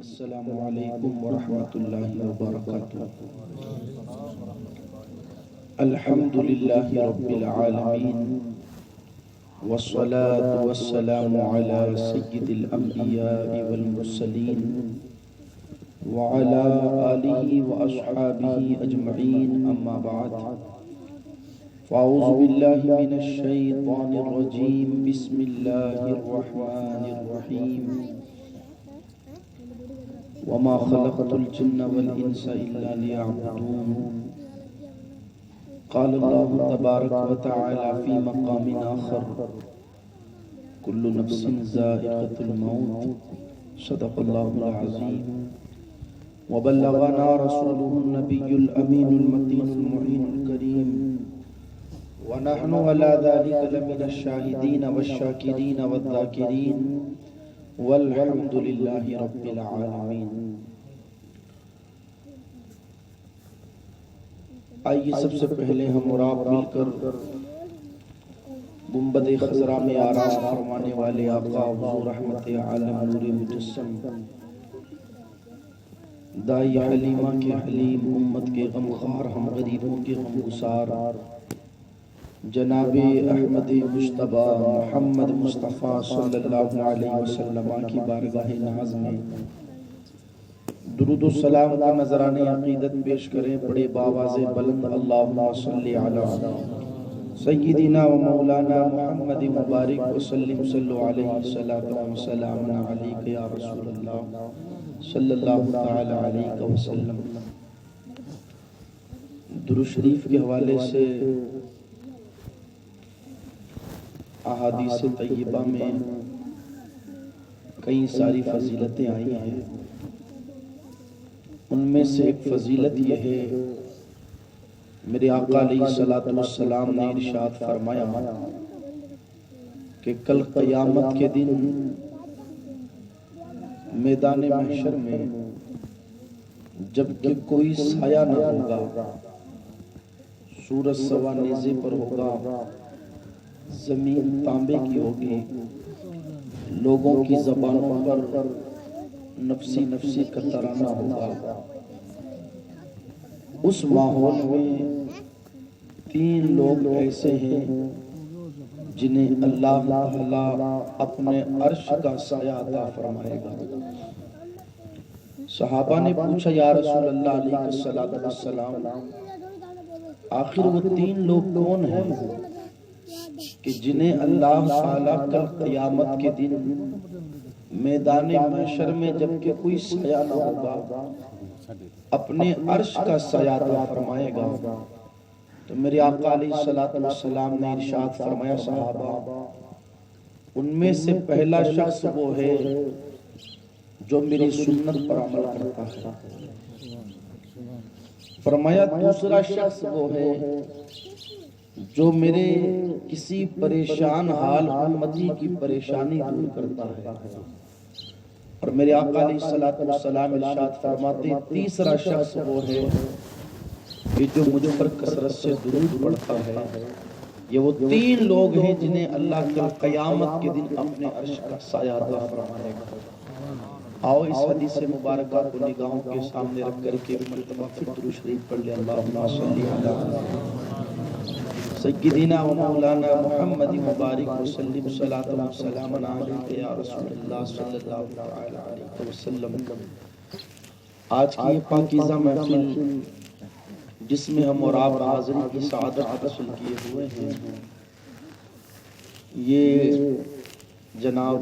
السلام علیکم ورحمۃ اللہ وبرکاتہ۔ الحمد للہ رب العالمین والصلاة والسلام على سید الانبیاء والمرسلین وعلى آلہ واصحابہ اجمعین، اما بعد فاعوذ باللہ من الشیطان الرجیم، بسم اللہ الرحمن الرحیم، وما خلقت الجن والانس الا ليعبدون۔ قال الله تبارك وتعالى في مقام آخر: كل نفس ذائقة الموت، صدق الله العظيم، وبلغنا رسوله النبي الأمين المتين المعين الكريم، ونحن على ذلك لمن الشاهدين والشاكرين والذاكرين، والحمد للہ رب العالمین۔ آئیے سب سے پہلے ہم اور آپ مل کر گنبد خضرا میں آرام فرمانے والے آقا حضور رحمت عالم نور مجسم دائی حلیمہ کے حلیم، امت کے غمخوار، ہم غریبوں کے غم گسار جناب احمد مجتبی محمد مصطفیٰ صلی اللہ علیہ وسلم کی بارگاہ ناز میں درود و سلام کا نذرانِ عقیدت پیش کریں۔ بڑے باواز بلند اللہم صلی علی سیدنا و مولانا محمد مبارک وسلم، صلو علیہ الصلاۃ والسلام علیک یا رسول اللہ صلی اللہ تعالی علیہ وسلم۔ درود شریف کے حوالے سے احادیث طیبہ میں کئی ساری فضیلتیں آئی ہیں، ان میں سے ایک فضیلت یہ ہے، میرے آقا علیہ السلام نے ارشاد فرمایا کہ کل قیامت کے دن میدان محشر میں جب کہ کوئی سایہ نہ ہوگا، سورج سوا نیزے پر ہوگا، زمین تانبے کی ہوگی، لوگوں کی زبانوں پر نفسی نفسی کا ترانہ ہوگا، اس ماحول میں تین لوگ ایسے ہیں جنہیں اللہ تعالیٰ اپنے عرش کا سایہ عطا فرمائے گا۔ صحابہ نے پوچھا یا رسول اللہ علیہ السلام، آخر وہ تین لوگ کون ہیں کہ جنہیں اللہ تعالیٰ کل قیامت کے دن میدان محشر میں جبکہ کوئی سایہ نہ ہوگا اپنے عرش کا سایہ عطا فرمائے گا؟ تو میرے آقا علیہ السلام نے ارشاد فرمایا، صحابہ ان میں سے پہلا شخص وہ ہے جو میری سنت پر عمل کرتا ہے۔ فرمایا دوسرا شخص وہ ہے جو میرے کسی پریشان حال امتی کی پریشانی دور کرتا ہے۔ اور میرے آقا علیہ السلام ارشاد فرماتے ہیں تیسرا شخص وہ ہے کہ جو مجھ پر کثرت سے درود پڑھتا ہے۔ یہ وہ تین لوگ ہیں جنہیں اللہ کل قیامت کے دن اپنے عرش کا سایہ عطا فرمائے گا۔ آؤ اس حدیث مبارکہ کو نگاہوں کے سامنے رکھ کر کے مرتبہ پھر درود شریف پڑھ لیں۔ اللہم صلی علی سیدنا و مولانا محمد مبارک وسلم، صلاۃ و سلام علیک یا رسول اللہ صلی اللہ علیہ وسلم۔ آج کی یہ پاکیزہ محفل جس میں ہم اور آپ حاضری کی سعادت حاصل کیے ہوئے ہیں، یہ جناب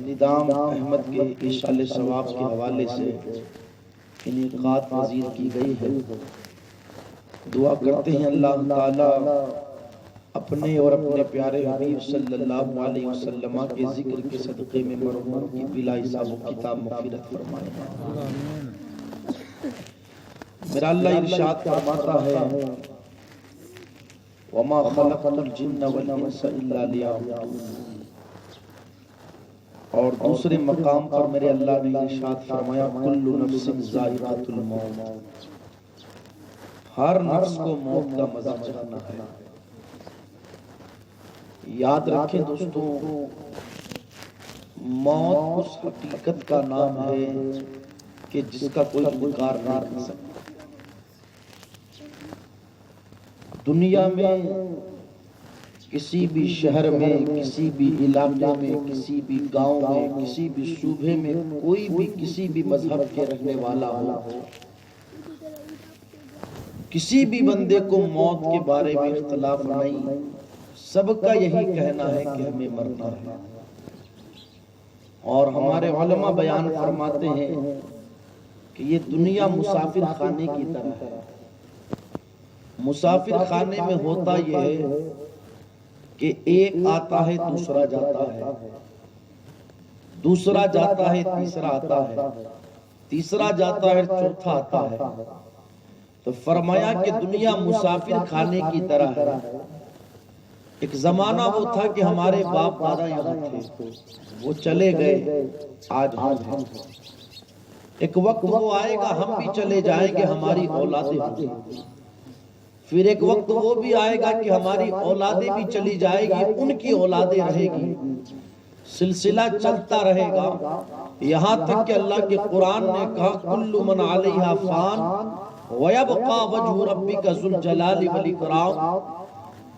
ندام احمد کے اشعال ثواب کے حوالے سے انعقاد پذیر کی گئی ہے۔ دعا کرتے ہیں اللہ تعالیٰ اپنے اور اپنے پیارے حبیب صلی اللہ علیہ وسلم کے ذکر کے صدقے میں مرحوم کی بلا حساب و کتاب مغفرت فرمائے۔ میرا اللہ ارشاد فرماتا ہے وَمَا خَلَقْتُ الْجِنَّ وَالْإِنسَ إِلَّا لِيَعْبُدُونِ، اور دوسرے مقام پر میرے اللہ نے ارشاد فرمایا كُلُّ نَفْسٍ ذَائِقَةُ الْمَوْتِ، ہر نفس کو موت کا مزہ چکھنا ہے۔ یاد رکھیں دوستوں، موت اس حقیقت کا نام ہے کہ جس کا کوئی انکار نہ کر سکتا۔ دنیا میں کسی بھی شہر میں، کسی بھی علاقے میں، کسی بھی گاؤں میں، کسی بھی صوبے میں کوئی بھی کسی بھی مذہب کے رہنے والا ہو، کسی بھی بندے کو موت کے بارے میں اختلاف نہیں، سب کا یہی کہنا ہے کہ ہمیں مرنا ہے۔ اور ہمارے علماء بیان فرماتے ہیں کہ یہ دنیا مسافر خانے کی طرح ہے۔ مسافر خانے میں ہوتا یہ ہے کہ ایک آتا ہے دوسرا جاتا ہے، دوسرا جاتا ہے تیسرا آتا ہے، تیسرا جاتا ہے چوتھا آتا ہے۔ تو فرمایا کہ دنیا مسافر خانے کی طرح ہے۔ ایک زمانہ وہ تھا کہ ہمارے باپ دادا یہاں تھے، وہ چلے گئے، آج ہم ہیں۔ ایک وقت وہ آئے گا ہم بھی چلے جائیں گے، ہماری اولادیں ہوں گی۔ پھر ایک وقت وہ بھی آئے گا کہ ہماری اولادیں بھی چلی جائے گی، ان کی اولادیں رہے گی، سلسلہ چلتا رہے گا، یہاں تک کہ اللہ کے قرآن نے کہا کل من علیہا فان وَيَبْقَى وَجْهُ رَبِّكَ ذُو الْجَلَالِ وَالْإِكْرَامِ،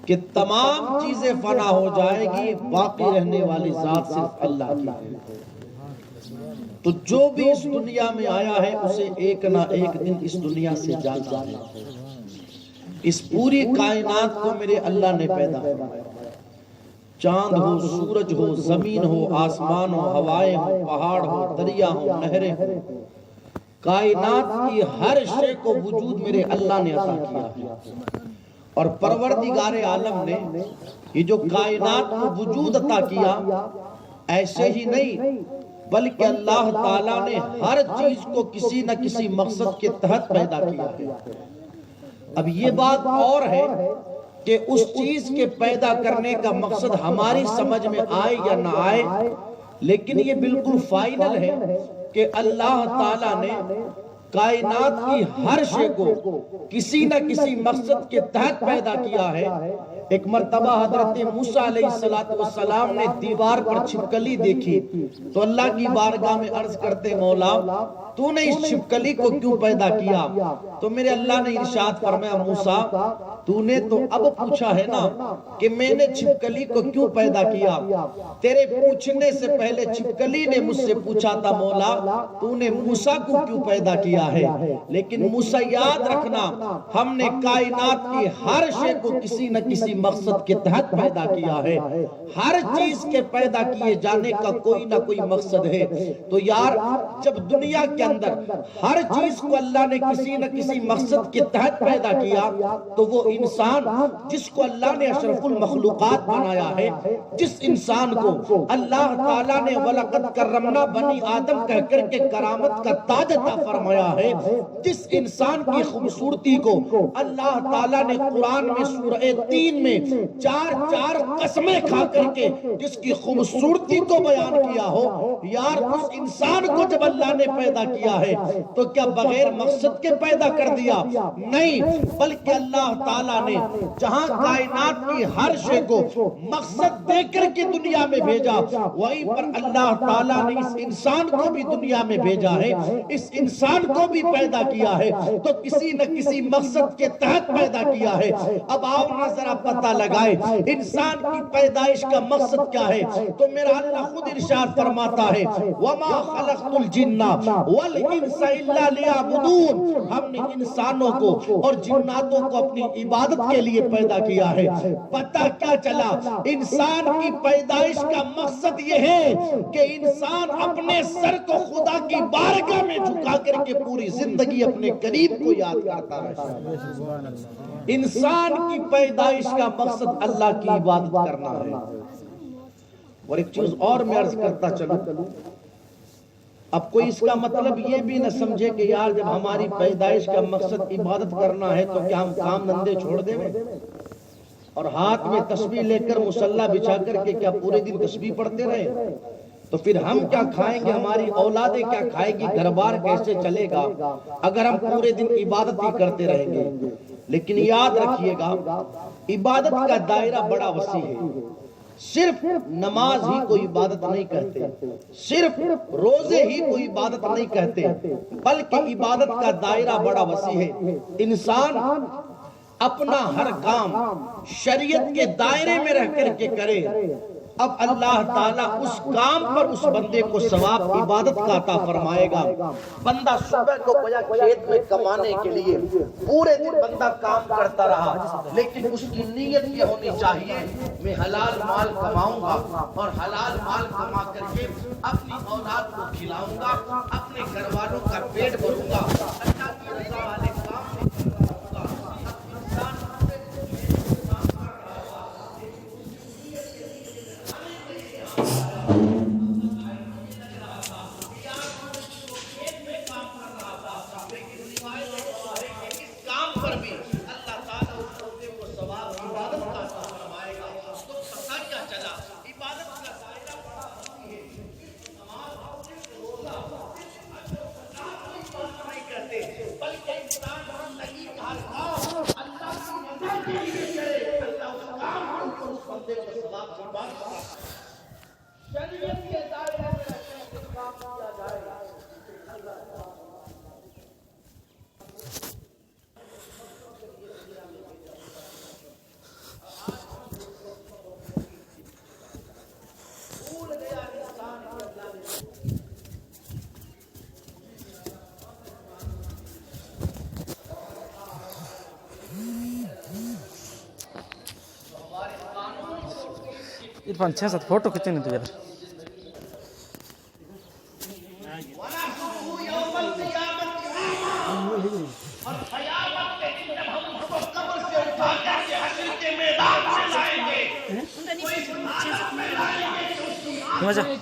کہ تمام چیزیں فنا ہو جائے گی، باقی رہنے والی ذات صرف اللہ کی ہے۔ تو جو بھی اس دنیا میں آیا ہے اسے ایک نہ ایک دن اس دنیا سے جانا ہے۔ اس پوری کائنات کو میرے اللہ نے پیدا فرمایا، چاند ہو، سورج ہو، زمین ہو، آسمان ہو، ہوائیں ہو، پہاڑ ہو، دریا ہو، نہریں ہو، کائنات کی ہر شے کو وجود میرے اللہ نے عطا کیا ہے۔ اور پروردگار عالم نے یہ جو کائنات کو وجود عطا کیا، ایسے ہی نہیں بلکہ اللہ تعالیٰ نے ہر چیز کو کسی نہ کسی مقصد کے تحت پیدا کیا ہے۔ اب یہ بات اور ہے کہ اس چیز کے پیدا کرنے کا مقصد ہماری سمجھ میں آئے یا نہ آئے، لیکن یہ بالکل فائنل ہے کہ اللہ تعالیٰ نے کائنات کی ہر شے کو کسی نہ کسی مقصد کے تحت پیدا کیا ہے۔ ایک مرتبہ حضرت موسیٰ علیہ السلام نے دیوار پر چھپکلی دیکھی تو اللہ کی بارگاہ میں عرض کرتے مولا تو نے اس چھپکلی کو کیوں پیدا کیا؟ تو میرے اللہ نے ارشاد فرمایا موسیٰ تو نے تو اب پوچھا ہے نا کہ میں نے چھپکلی کو کیوں پیدا کیا، تیرے پوچھنے سے پہلے چھپکلی نے مجھ سے پوچھا تھا مولا تو نے موسیٰ کو کیوں پیدا کیا ہے۔ لیکن موسیٰ یاد رکھنا ہم نے کائنات کی ہر شے کو کسی نہ کسی مقصد کے تحت پیدا کیا ہے، ہر چیز کے پیدا کیے جانے کا کوئی نہ کوئی مقصد ہے۔ تو یار جب دنیا کے اندر ہر چیز کو اللہ نے کسی نہ کسی مقصد کے تحت پیدا کیا تو وہ انسان جس کو اللہ نے اشرف المخلوقات بنایا ہے، جس انسان کو اللہ تعالیٰ نے وَلَقَدْ كَرَّمْنَا بَنِي آدم کہہ کر کے کرامت کا تاج عطا فرمایا ہے، جس انسان کی خوبصورتی کو اللہ تعالیٰ نے قرآن میں سورہ 3 میں چار قسمیں کھا کر کے جس کی خوبصورتی کو بیان کیا ہو، یار اس انسان کو جب اللہ نے پیدا کیا ہے تو کیا بغیر مقصد کے پیدا کر دیا؟ نہیں، بلکہ اللہ تعالیٰ نے جہاں کائنات کی ہر شے کو مقصد دے کر کے دنیا میں بھیجا، وہیں پر اللہ تعالیٰ نے اس انسان کو بھی دنیا میں بھیجا ہے، اس انسان کو بھی پیدا کیا ہے تو کسی نہ کسی مقصد کے تحت پیدا کیا ہے۔ اب آؤ نہ ذرا پتہ لگائے انسان کی پیدائش کا مقصد کیا ہے، تو میرا اللہ خود ارشاد فرماتا ہے وَمَا خَلَقْتُ الْجِنَّ وَالْإِنسَ إِلَّا لِيَعْبُدُونَ، ہم نے انسانوں کو اور جناتوں کو اپنی عبادت کے لیے پیدا کیا ہے۔ پتہ کیا چلا؟ انسان کی پیدائش کا مقصد یہ ہے کہ انسان اپنے سر کو خدا کی بارگاہ میں جھکا کر کے پوری زندگی اپنے قریب کو یاد کرتا رہے۔ انسان کی پیدائش کا مقصد اللہ کی عبادت کرنا ہے۔ اور ایک چیز اور میں عرض کرتا چلوں، اب کوئی اس کا مطلب یہ بھی نہ سمجھے کہ یار جب ہماری پیدائش کا مقصد عبادت کرنا ہے تو کیا ہم کام دھندے چھوڑ دیں اور ہاتھ میں تسبیح لے کر مصلی بچھا کر کے کیا پورے دن تسبیح پڑھتے رہے؟ تو پھر ہم کیا کھائیں گے، ہماری اولادیں کیا کھائیں گی، گھر بار کیسے چلے گا اگر ہم پورے دن عبادت ہی کرتے رہیں گے؟ لیکن یاد رکھیے گا عبادت کا دائرہ بڑا وسیع ہے، صرف نماز ہی کوئی عبادت نہیں کہتے، صرف روزے ہی کوئی عبادت نہیں کہتے، بلکہ عبادت کا دائرہ بڑا وسیع ہے۔ انسان اپنا ہر کام شریعت کے دائرے میں رہ کر کے کرے، اب اللہ تعالیٰ اس کام پر اس بندے کو ثواب عبادت کا عطا فرمائے گا۔ بندہ صبح کو گیا کھیت میں کمانے کے لیے، پورے دن بندہ کام کرتا رہا، لیکن اس کی نیت یہ ہونی چاہیے میں حلال مال کماؤں گا اور حلال مال کما کر کے اپنی اولاد کو کھلاؤں گا، اپنے گھر والوں کا پیٹ بھروں گا، اللہ کی رضا والے کام عرفان 6-7 فوٹو کھینچنے تو یار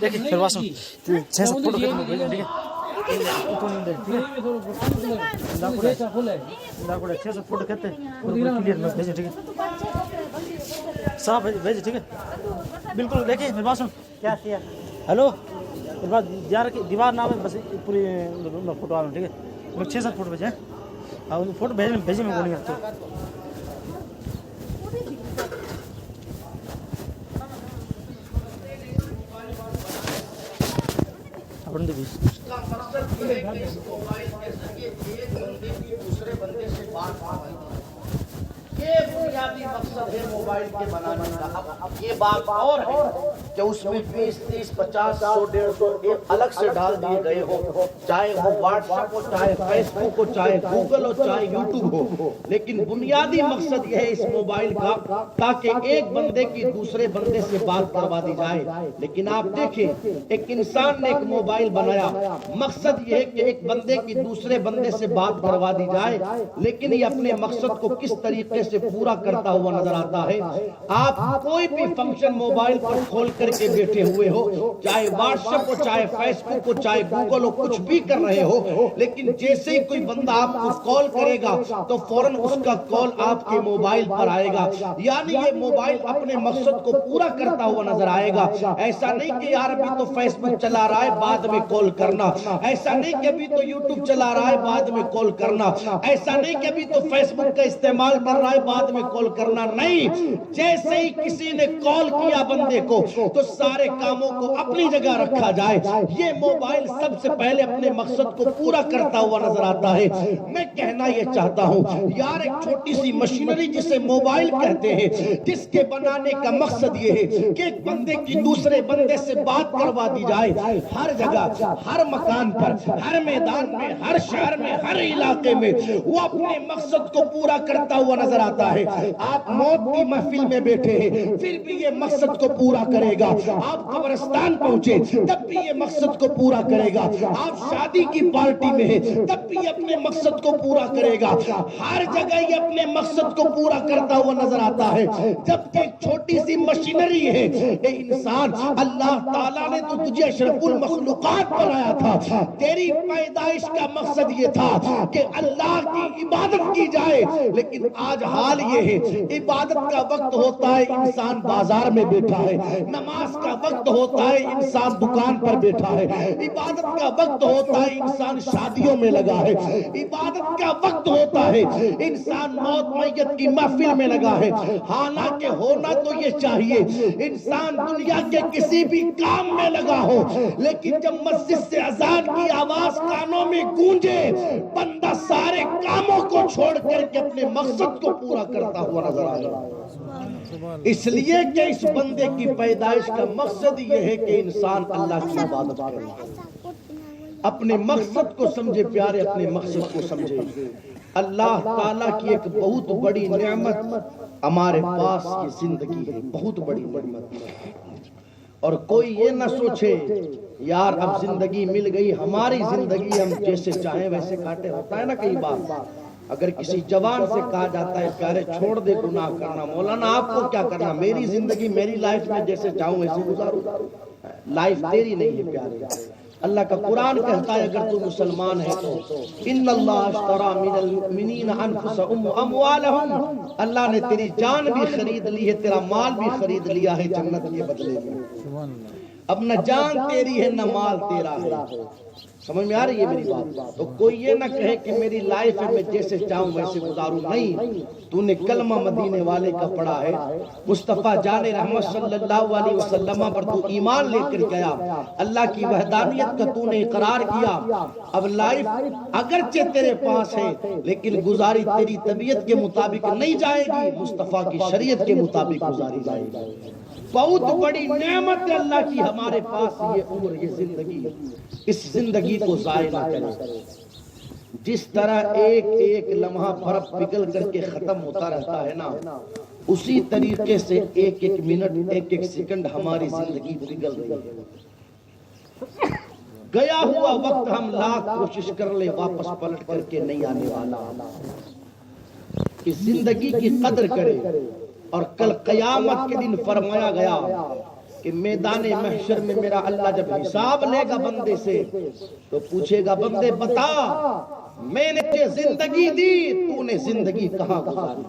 دیکھیں پھر واسم 6-7 فوٹو کھینچنے بھیجیں، ٹھیک ہے 6-7 فوٹو کھینچتے کلیئر میں بھیجیں، ٹھیک ہے صاف بھیجیں، ٹھیک ہے بالکل۔ دیکھیں پھر واسم کیا کیا، ہیلو دیوار نام ہے، بس پوری فوٹو آ رہا ہوں، ٹھیک ہے 6-7 فوٹو بھیجیں، فوٹو بھیجیں میں بولیں گے اپنے بھی اس کا مقصد یہ ہے کہ اس موبائل کے ذریعے ایک بندے کی دوسرے بندے سے بات کروائی جائے، یہ بنیادی مقصد ہے موبائل کے بنانے کا۔ اب یہ بات اور ہے کہ اس میں 20, 30, 50, 100, 150 ایپ الگ سے ڈال دیے گئے ہو، چاہے وہ واٹس ایپ ہو، چاہے فیس بک ہو، چاہے گوگل ہو، چاہے یوٹیوب ہو، لیکن بنیادی مقصد یہ ہے اس موبائل کا تاکہ ایک بندے کی دوسرے بندے سے بات کروا دی جائے۔ لیکن آپ دیکھیں ایک انسان نے ایک موبائل بنایا، مقصد یہ ہے کہ ایک بندے کی دوسرے بندے سے بات کروا دی جائے، لیکن یہ اپنے مقصد کو کس طریقے سے پورا کرتا ہوا نظر آتا ہے۔ آپ کوئی بھی فنکشن موبائل پر کھول کر کے بیٹھے ہوئے ہو، چاہے واٹس ایپ ہو، چاہے فیس بک ہو، چاہے گوگل ہو، کچھ بھی کر رہے ہو، لیکن جیسے ہی کوئی بندہ آپ کو کال کرے گا تو فوراً اس کا کال آپ کے موبائل پر آئے گا، یعنی یہ موبائل اپنے مقصد کو پورا کرتا ہوا نظر آئے گا۔ ایسا نہیں کہ یار ابھی تو فیس بک چلا رہا ہے بعد میں کال کرنا، ایسا نہیں کہ ابھی تو یوٹیوب چلا رہا ہے بعد میں کال کرنا، ایسا نہیں کہ ابھی تو فیس بک کا استعمال کر رہا ہے بعد میں کال کرنا، نہیں، جیسے ہی کسی نے کال کیا بندے کو تو سارے کاموں کو اپنی جگہ رکھا جائے۔ یہ موبائل سب سے پہلے اپنے مقصد کو پورا کرتا ہوا نظر آتا ہے۔ میں کہنا یہ چاہتا ہوں یار ایک چھوٹی سی مشینری جسے موبائل کہتے ہیں، جس کے بنانے کا مقصد یہ ہے کہ ایک بندے کی دوسرے بندے سے بات کروا دی جائے، ہر جگہ، ہر مکان پر، ہر میدان میں، ہر شہر میں، ہر علاقے میں وہ اپنے مقصد کو پورا کرتا ہوا نظر آتا ہے۔ آپ موت کی محفل میں بیٹھے ہیں پھر بھی یہ مقصد کو پورا کرے گا، آپ قبرستان پہنچے تب بھی یہ مقصد کو پورا کرے گا، آپ شادی کی پارٹی میں ہیں تب بھی یہ اپنے مقصد کو پورا کرے گا، ہر جگہ یہ اپنے مقصد کو پورا کرتا ہوا نظر آتا ہے۔ جبکہ ایک چھوٹی سی مشینری ہے، اے انسان اللہ تعالیٰ نے تو تجھے اشرف المخلوقات بنایا تھا، تیری پیدائش کا مقصد یہ تھا کہ اللہ کی عبادت کی جائے، لیکن آج حال یہ ہے عبادت کا وقت ہوتا ہے انسان بازار میں بیٹھا ہے، نہ نماز کا وقت ہوتا ہے انسان دکان پر بیٹھا ہے، عبادت کا وقت ہوتا ہے انسان شادیوں میں لگا ہے، عبادت کا وقت ہوتا ہے انسان موت میت کی محفل میں لگا ہے۔ حالانکہ ہونا تو یہ چاہیے انسان دنیا کے کسی بھی کام میں لگا ہو، لیکن جب مسجد سے اذان کی آواز کانوں میں گونجے بندہ سارے کاموں کو چھوڑ کر کے اپنے مقصد کو پورا کرتا ہوا نظر آئے۔ اس لیے کہ اس بندے کی پیدائش کا مقصد یہ ہے کہ انسان اللہ کی عبادت کرے، اپنے مقصد کو سمجھے پیارے، اپنے مقصد کو سمجھے۔ اللہ تعالیٰ کی ایک بہت بڑی نعمت ہمارے پاس یہ زندگی ہے، بہت بڑی نعمت۔ اور کوئی یہ نہ سوچے یار اب زندگی مل گئی ہماری زندگی ہم جیسے چاہیں ویسے کاٹے۔ ہوتا ہے نا کئی بار اگر کسی جوان سے کہا جاتا ہے پیارے چھوڑ دے گناہ کرنا، مولانا آپ کو کیا کرنا، میری زندگی میری لائف میں جیسے چاہوں ویسے گزاروں، لائف تیری نہیں ہے پیارے۔ اللہ کا قرآن کہتا ہے اگر تو مسلمان ہے تو ان اللہ اشترى من المؤمنین انفسهم واموالهم، اللہ نے تیری جان بھی خرید لی ہے، تیرا مال بھی خرید لیا ہے جنت کے بدلے میں۔ اب نہ جان تیری ہے نہ مال تیرا ہے، سمجھ میں آ رہی ہے میری بات؟ تو کوئی یہ نہ کہے کہ میری لائف میں جیسے چاہوں ویسے گزاروں، نہیں، تو نے کلمہ مدینے والے کا پڑھا ہے، مصطفیٰ جان رحمت صلی اللہ علیہ وسلم پر تو ایمان لے کر گیا، اللہ کی وحدانیت کا تو نے اقرار کیا۔ اب لائف اگرچہ تیرے پاس ہے لیکن گزاری تیری طبیعت کے مطابق نہیں جائے گی، مصطفیٰ کی شریعت کے مطابق گزاری جائے گی۔ بہت بڑی نعمت ہے اللہ کی ہمارے پاس یہ عمر، یہ زندگی، اس زندگی کو ضائع نہ کریں۔ جس طرح ایک ایک لمحہ برف پگھل کر کے ختم ہوتا رہتا ہے نا، اسی طریقے سے ایک ایک منٹ ایک ایک سیکنڈ ہماری زندگی پگھل رہی ہے۔ گیا ہوا وقت ہم لاکھ کوشش کر لیں واپس پلٹ کر کے نہیں آنے والا۔ اس زندگی کی قدر کرے۔ اور کل قیامت کے دن فرمایا گیا کہ میدان محشر میں میرا اللہ جب حساب لے گا بندے سے تو پوچھے گا بندے بتا میں نے تجھے زندگی دی، تو نے زندگی کہاں گزاری؟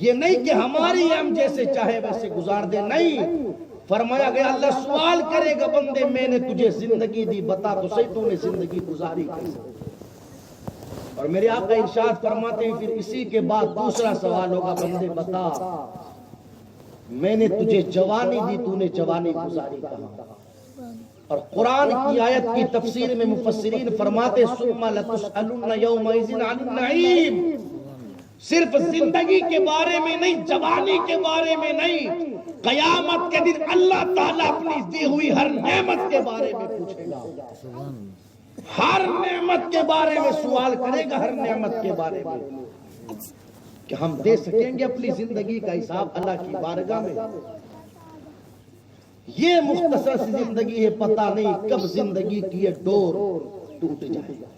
یہ نہیں کہ ہماری ہم جیسے چاہے ویسے گزار دے، نہیں، فرمایا گیا اللہ سوال کرے گا بندے میں نے تجھے زندگی دی، بتا تو صحیح تو نے زندگی گزاری کیسے؟ اور میرے آقا ارشاد فرماتے ہیں پھر اسی کے بعد دوسرا سوال ہوگا بندے بتا میں نے تجھے جوانی دی، تو نے جوانی گزاری کہاں؟ اور قرآن کی آیت کی تفسیر میں مفسرین فرماتے ثم لتسألن یومئذ عن النعیم، صرف زندگی کے بارے میں نہیں، جوانی کے بارے میں نہیں، قیامت کے دن اللہ تعالیٰ اپنی دی ہوئی ہر نعمت کے بارے میں پوچھے گا، ہر نعمت کے بارے میں سوال کرے گا، ہر نعمت کے بارے میں کہ ہم دے سکیں گے اپنی زندگی کا حساب اللہ کی بارگاہ میں۔ یہ مختصر سی زندگی ہے، پتہ نہیں کب زندگی کی یہ ڈور ٹوٹ جائے گا۔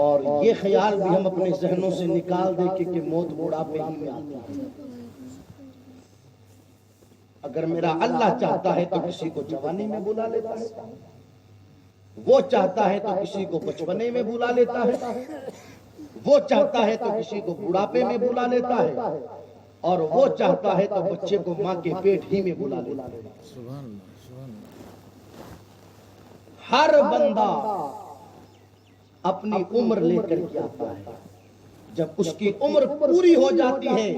اور یہ خیال بھی ہم اپنے ذہنوں سے نکال دیں کہ موت بڑھاپے ہی میں آتی ہے۔ اگر میرا اللہ چاہتا ہے تو کسی کو جوانی میں بلا لیتا ہے، وہ چاہتا ہے تو کسی کو بچپنے میں بلا لیتا ہے، وہ چاہتا ہے تو کسی کو بڑھاپے میں بلا لیتا ہے، اور وہ چاہتا ہے تو بچے کو ماں کے پیٹ ہی میں بلا لیتا ہے۔ ہر بندہ اپنی عمر لے کر کے آتا ہے، جب اس کی عمر پوری ہو جاتی ہے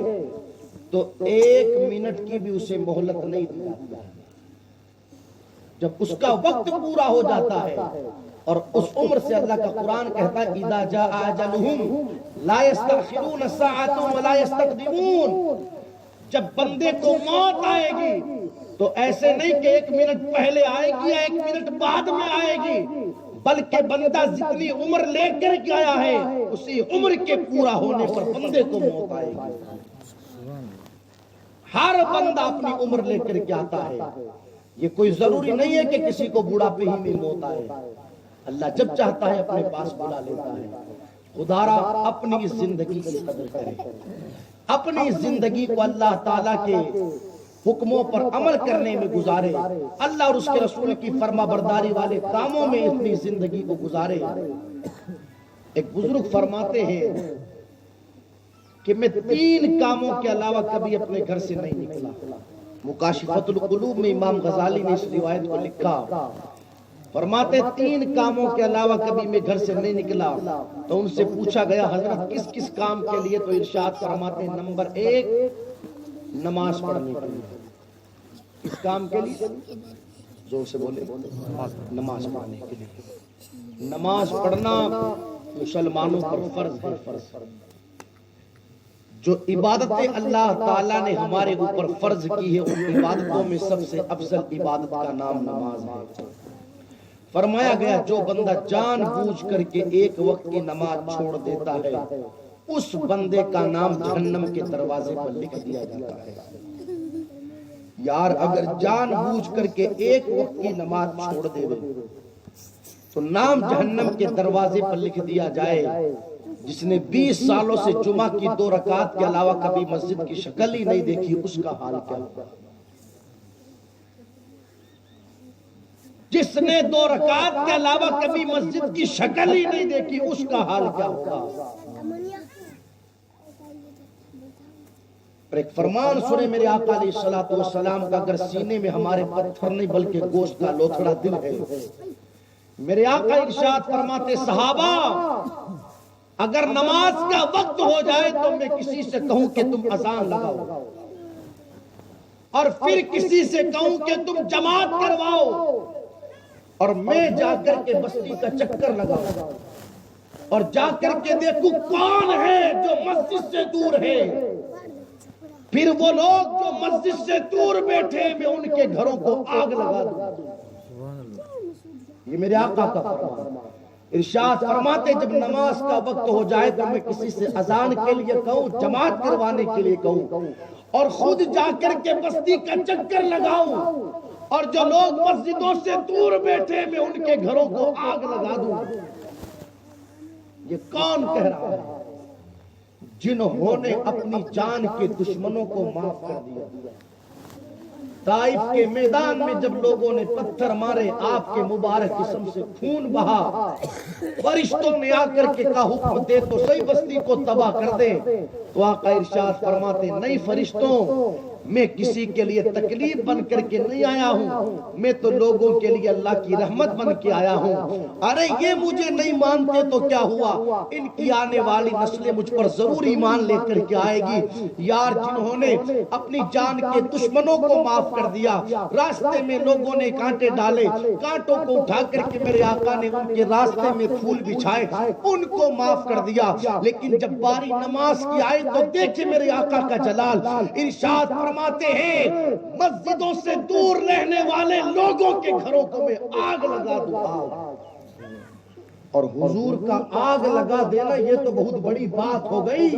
تو ایک منٹ کی بھی اسے مہلت نہیں دی جاتی۔ جب اس کا وقت پورا ہو جاتا ہے اور اس عمر سے اللہ کا قرآن کہتا ہے اذا جاء اجلهم لا يستأخرون ساعة ولا يستقدمون، جب بندے کو موت آئے گی تو ایسے نہیں کہ ایک منٹ پہلے آئے گی یا ایک منٹ بعد میں آئے گی، بلکہ بندہ جتنی عمر لے کر کے آیا ہے اسی عمر کے پورا ہونے پر بندے کو موت آئے گی۔ ہر بندہ اپنی عمر لے کر کے آتا ہے، یہ کوئی ضروری نہیں ہے کہ کسی کو بڑھاپے ہی میں موت آئے، اللہ جب چاہتا ہے اپنے پاس بلا لیتا ہے۔ خدا را اپنی زندگی کی قدر کرے، اپنی زندگی کو اللہ تعالیٰ کے حکموں پر عمل کرنے میں گزارے، اللہ اور اس کے رسول کی فرما برداری والے کاموں میں اپنی زندگی کو گزارے۔ ایک بزرگ فرماتے ہیں کہ میں 3 کاموں کے علاوہ کبھی اپنے گھر سے نہیں نکلا. مکاشفۃ القلوب میں امام غزالی نے اس روایت کو لکھا. فرماتے 3 کاموں کے علاوہ کبھی میں گھر سے نہیں نکلا. تو ان سے پوچھا گیا حضرت کس کس کام کے لیے؟ تو ارشاد فرماتے نمبر 1 نماز پڑھنے کے لیے. کس کام کے لیے؟ زور سے بولے. نماز پڑھنے کے لیے. نماز پڑھنا مسلمانوں پر فرض ہے. فرض جو عبادتیں اللہ تعالیٰ نے ہمارے اوپر فرض کی ہے ان عبادتوں میں سب سے افضل عبادت کا نام نماز ہے. فرمایا گیا جو بندہ جان بوجھ کر کے ایک وقت کی نماز چھوڑ دیتا ہے اس بندے کا نام جہنم کے دروازے پر لکھ دیا جاتا ہے. یار اگر جان بوجھ کر کے ایک وقت کی نماز چھوڑ دے تو نام جہنم کے دروازے پر لکھ دیا جائے. جس نے 20 سالوں سے جمعہ کی 2 رکعت کے علاوہ کبھی مسجد کی شکل ہی نہیں دیکھی اس کا حال کیا ہوگا؟ جس نے 2 رکعت کے علاوہ کبھی مسجد کی شکل ہی نہیں دیکھی اس کا حال کیا ہوگا؟ اور ایک فرمان سنے میرے آقا علیہ الصلوۃ والسلام کا، اگر سینے میں ہمارے پتھر نہیں بلکہ گوشت کا لوتھڑا دل ہے. میرے آقا ارشاد فرماتے صحابہ اگر نماز کا وقت ہو جائے تو میں کسی سے کہوں کہ تم اذان لگاؤ اور پھر کسی سے کہوں کہ تم جماعت کرواؤ اور میں جا کر کے بستی کا چکر لگاؤں اور جا کر کے دیکھوں کون ہے جو مسجد سے دور ہے. پھر وہ لوگ جو مسجد سے دور بیٹھے میں ان کے گھروں کو آگ لگا دوں. یہ میرے آقا کا فرمان. ارشاد فرماتے جب نماز کا وقت ہو جائے تو میں کسی سے اذان کے لیے کہوں، جماعت کروانے کے لیے کہوں اور خود جا کر کے بستی کا چکر لگاؤں اور جو لوگ مسجدوں سے دور بیٹھے میں ان کے گھروں کو آگ لگا دوں. یہ کون کہہ رہا ہے؟ جنہوں نے اپنی جان کے دشمنوں کو معاف کر دیا. طائف کے میدان میں جب لوگوں نے پتھر مارے آپ کے مبارک جسم سے خون بہا، فرشتوں نے آ کر کے کہا حکم دے تو صحیح بستی کو تباہ کر دے. تو آقا ارشاد فرماتے نہیں فرشتوں میں کسی کے لیے تکلیف بن کر کے نہیں آیا ہوں، میں تو لوگوں کے لیے اللہ کی رحمت بن کے آیا ہوں. ارے یہ مجھے نہیں مانتے تو کیا ہوا، ان کی آنے والی نسلیں مجھ پر ضرور ایمان لے کر کے آئے گی. یار جنہوں نے اپنی جان کے دشمنوں کو معاف کر دیا، راستے میں لوگوں نے کانٹے ڈالے، کانٹوں کو اٹھا کر کے میرے آقا نے ان کے راستے میں پھول بچھائے، ان کو معاف کر دیا. لیکن جب باری نماز کی آئے تو دیکھے میرے آقا کا جلال. ارشاد فرماتے ہیں مسجدوں سے دور رہنے والے لوگوں کے گھروں کو میں آگ لگا دوں. اور حضور کا آگ لگا دینا یہ تو بہت بڑی بات ہو گئی،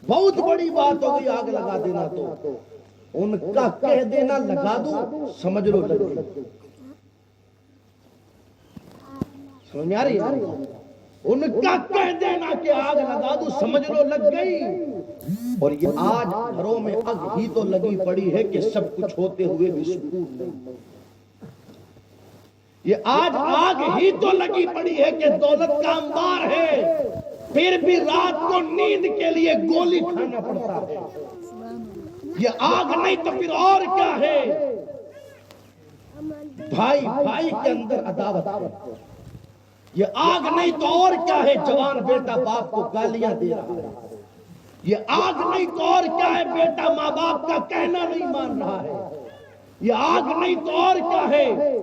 بہت بڑی بات ہو گئی آگ لگا دینا. تو ان کا کہہ دینا لگا دوں سمجھ لو لگ گئی. سمجھ میں آ رہی ہے؟ ان کا کہہ دینا کہ آگ لگا دوں سمجھ لو لگ گئی. اور یہ آج گھروں میں آگ ہی تو لگی پڑی ہے کہ سب کچھ ہوتے ہوئے بھی سکون نہیں. یہ آج آگ ہی تو لگی پڑی ہے کہ دولت کا انبار ہے پھر بھی رات کو نیند کے لیے گولی کھانا پڑتا ہے. یہ آگ نہیں تو پھر اور کیا ہے؟ بھائی بھائی کے اندر عداوت ہے. یہ آگ نہیں تو اور کیا ہے؟ جوان بیٹا باپ کو گالیاں دے رہا ہے. یہ آگ نہیں تو اور کیا ہے؟ بیٹا ماں باپ کا کہنا نہیں مان رہا ہے. یہ آگ نہیں تو اور کیا ہے؟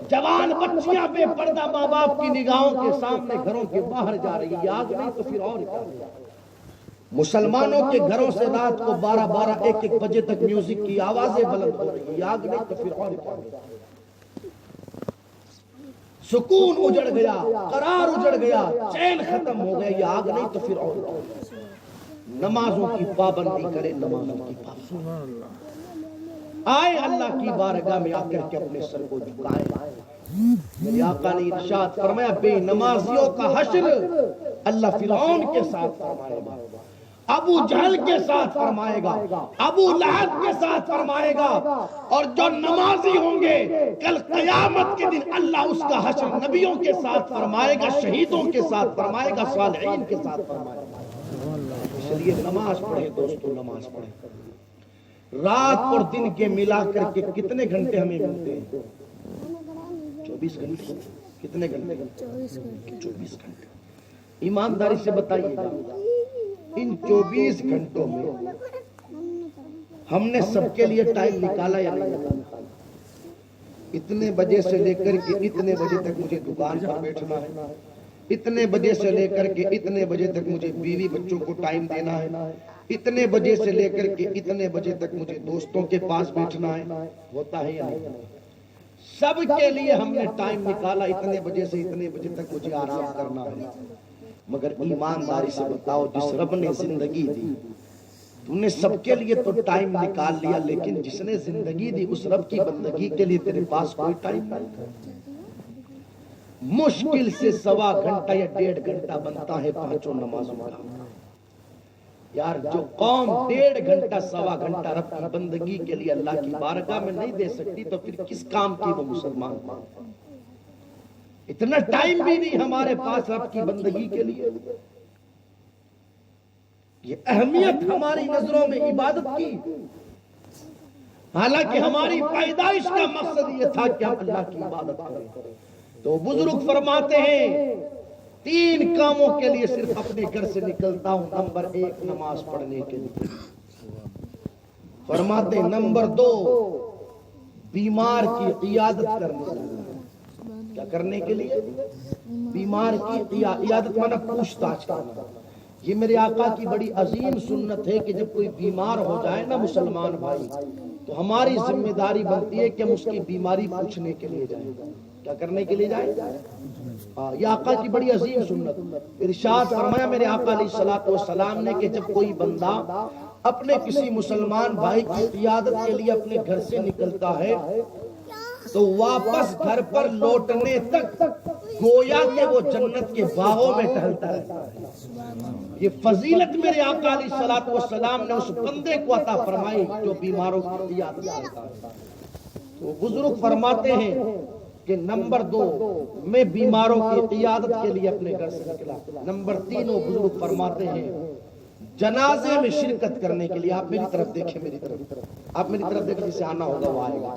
جوان بچیاں بے پردہ ماں باپ کی نگاہوں کے سامنے گھروں کے باہر جا رہی. یہ آگ نہیں تو پھر اور کیا ہے؟ مسلمانوں کے گھروں سے رات کو 12-12 1-1 بجے تک میوزک کی آوازیں بلند ہو رہی. یہ آگ نہیں تو پھر اور کیا ہے؟ سکون اجڑ گیا، قرار اجڑ گیا، چین ختم ہو گیا. یہ آگ نہیں تو پھر اور کیا ہے؟ نمازوں کی پابندی کرے، نمازوں کی پابندی آئے اللہ کی بارگاہ میں آ کر کے اپنے سر کو جھکائے. میرے آقا نے ارشاد فرمایا بے نمازیوں کا حشر اللہ فرعون کے ساتھ فرمائے گا، ابو جہل کے ساتھ فرمائے گا، ابو لہب کے ساتھ فرمائے گا. اور جو نمازی ہوں گے کل قیامت کے دن اللہ اس کا حشر نبیوں کے ساتھ فرمائے گا، شہیدوں کے ساتھ فرمائے گا، صالحین کے ساتھ فرمائے گا. اس لیے نماز پڑھے دوستو، نماز پڑھے۔ رات اور دن کے ملا کر کے کتنے گھنٹے ہمیں ملتے ہیں؟ 24 گھنٹے۔ کتنے گھنٹے؟ 24 گھنٹے۔ ایمانداری سے بتائیے گا ان 24 گھنٹوں میں ہم نے سب کے لیے ٹائم نکالا یا نہیں نکالا؟ اتنے بجے سے لے کر کے اتنے بجے تک مجھے دکان پر بیٹھنا ہے، اتنے بجے سے لے کر کے اتنے بجے تک مجھے بیوی بچوں کو ٹائم دینا ہے، اتنے بجے سے لے کر کے اتنے بجے تک مجھے دوستوں کے پاس بیٹھنا ہے، ہوتا ہے یا نہیں؟ سب کے لیے ہم نے ٹائم نکالا، اتنے بجے سے اتنے بجے تک مجھے آرام کرنا ہے۔ مگر ایمانداری سے بتاؤ، جس رب نے زندگی دی تم نے سب کے لیے تو ٹائم نکال لیا، لیکن جس نے زندگی دی اس رب کی بندگی کے لیے تیرے پاس کوئی ٹائم نہیں۔ مشکل سے 1.25 گھنٹہ یا 1.5 گھنٹہ بنتا ہے پانچوں نمازوں کا۔ یار جو قوم 1.5 گھنٹہ 1.25 گھنٹہ رب کی بندگی کے لیے اللہ کی بارگاہ میں نہیں دے سکتی تو پھر کس کام کی وہ مسلمان؟ اتنا ٹائم بھی نہیں ہمارے پاس رب کی بندگی کے لیے۔ یہ اہمیت ہماری نظروں میں عبادت کی، حالانکہ ہماری پیدائش کا مقصد یہ تھا کہ ہم اللہ کی عبادت کریں۔ تو بزرگ فرماتے ہیں 3 کاموں کے لیے صرف اپنے گھر سے نکلتا ہوں۔ نمبر 1 نماز پڑھنے کے لیے، فرماتے ہیں نمبر 2 بیمار کی عیادت کرنے کے لیے۔ کیا کرنے کے لیے؟ بیمار کی عیادت مانا پوچھ تاچھ کرنا۔ یہ میرے آقا کی بڑی عظیم سنت ہے کہ جب کوئی بیمار ہو جائے نا مسلمان بھائی تو ہماری ذمہ داری بنتی ہے کہ ہم اس کی بیماری پوچھنے کے لیے جائیں۔ کیا کرنے کے لیے جائیں؟ یہ آقا کی بڑی عظیم سنت۔ ارشاد فرمایا میرے آقا علیہ الصلوۃ والسلام نے کہ جب کوئی بندہ اپنے کسی مسلمان بھائی کی عیادت کے لیے اپنے گھر سے نکلتا ہے تو واپس گھر پر لوٹنے تک گویا کہ وہ جنت کے باغوں میں ٹہلتا رہتا ہے۔ یہ فضیلت میرے آقا علیہ الصلوۃ والسلام نے اس بندے کو عطا فرمائی جو بیماروں کی عیادت کرتا ہے۔ تو بزرگ فرماتے ہیں کہ نمبر 2 میں بیماروں کی عیادت کے لیے اپنے گھر سے نکلا۔ نمبر 3 وہ بزرگ فرماتے ہیں جنازے میں شرکت کرنے کے لیے۔ آپ میری طرف دیکھیں، میری طرف آپ میری طرف دیکھیں، جسے آنا ہوگا وہ آئے گا۔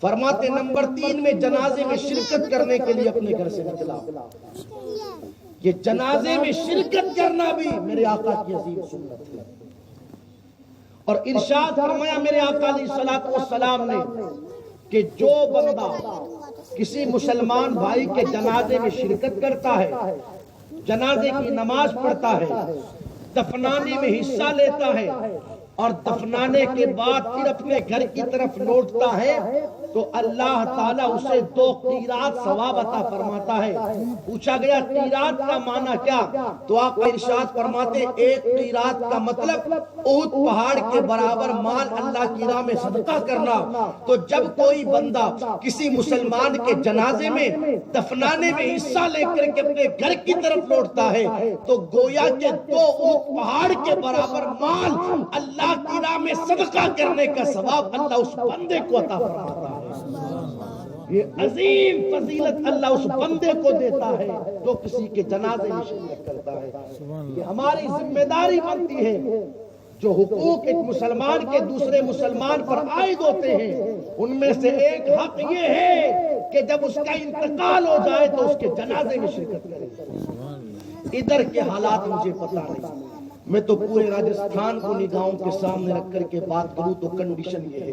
فرماتے نمبر 3 میں جنازے میں شرکت کرنے کے لیے اپنے گھر سے نکلا۔ یہ جنازے میں شرکت کرنا بھی میرے آقا کی عظیم سنت ہے۔ اور ارشاد فرمایا میرے آقا علیہ الصلوۃ والسلام نے کہ جو بندہ کسی مسلمان بھائی کے جنازے میں شرکت کرتا ہے، جنازے کی نماز پڑھتا ہے، دفنانے میں حصہ لیتا ہے اور دفنانے کے بعد پھر اپنے گھر کی طرف لوٹتا ہے تو اللہ تعالیٰ اسے 2 قیرات ثواب عطا فرماتا ہے۔ پوچھا گیا قیرات کا معنی کیا؟ تو آقا ارشاد فرماتے 1 قیرات کا مطلب احد پہاڑ کے برابر مال اللہ کی راہ میں صدقہ کرنا۔ تو جب کوئی بندہ کسی مسلمان کے جنازے میں دفنانے میں حصہ لے کر کے اپنے گھر کی طرف لوٹتا ہے تو گویا کہ 2 احد پہاڑ کے برابر مال اللہ کی راہ میں صدقہ کرنے کا ثواب اللہ اس بندے کو عطا فرماتا ہے۔ یہ عظیم فضیلت اللہ اس بندے کو دیتا ہے جو کسی کے جنازے میں شرکت کرتا ہے۔ یہ ہماری ذمہ داری بنتی ہے، جو حقوق ایک مسلمان کے دوسرے مسلمان پر عائد ہوتے ہیں ان میں سے ایک حق یہ ہے کہ جب اس کا انتقال ہو جائے تو اس کے جنازے میں شرکت کرے۔ ادھر کے حالات مجھے پتہ نہیں، میں تو پورے راجستھان کو نگاہوں کے سامنے رکھ کر کے بات کروں تو کنڈیشن یہ ہے،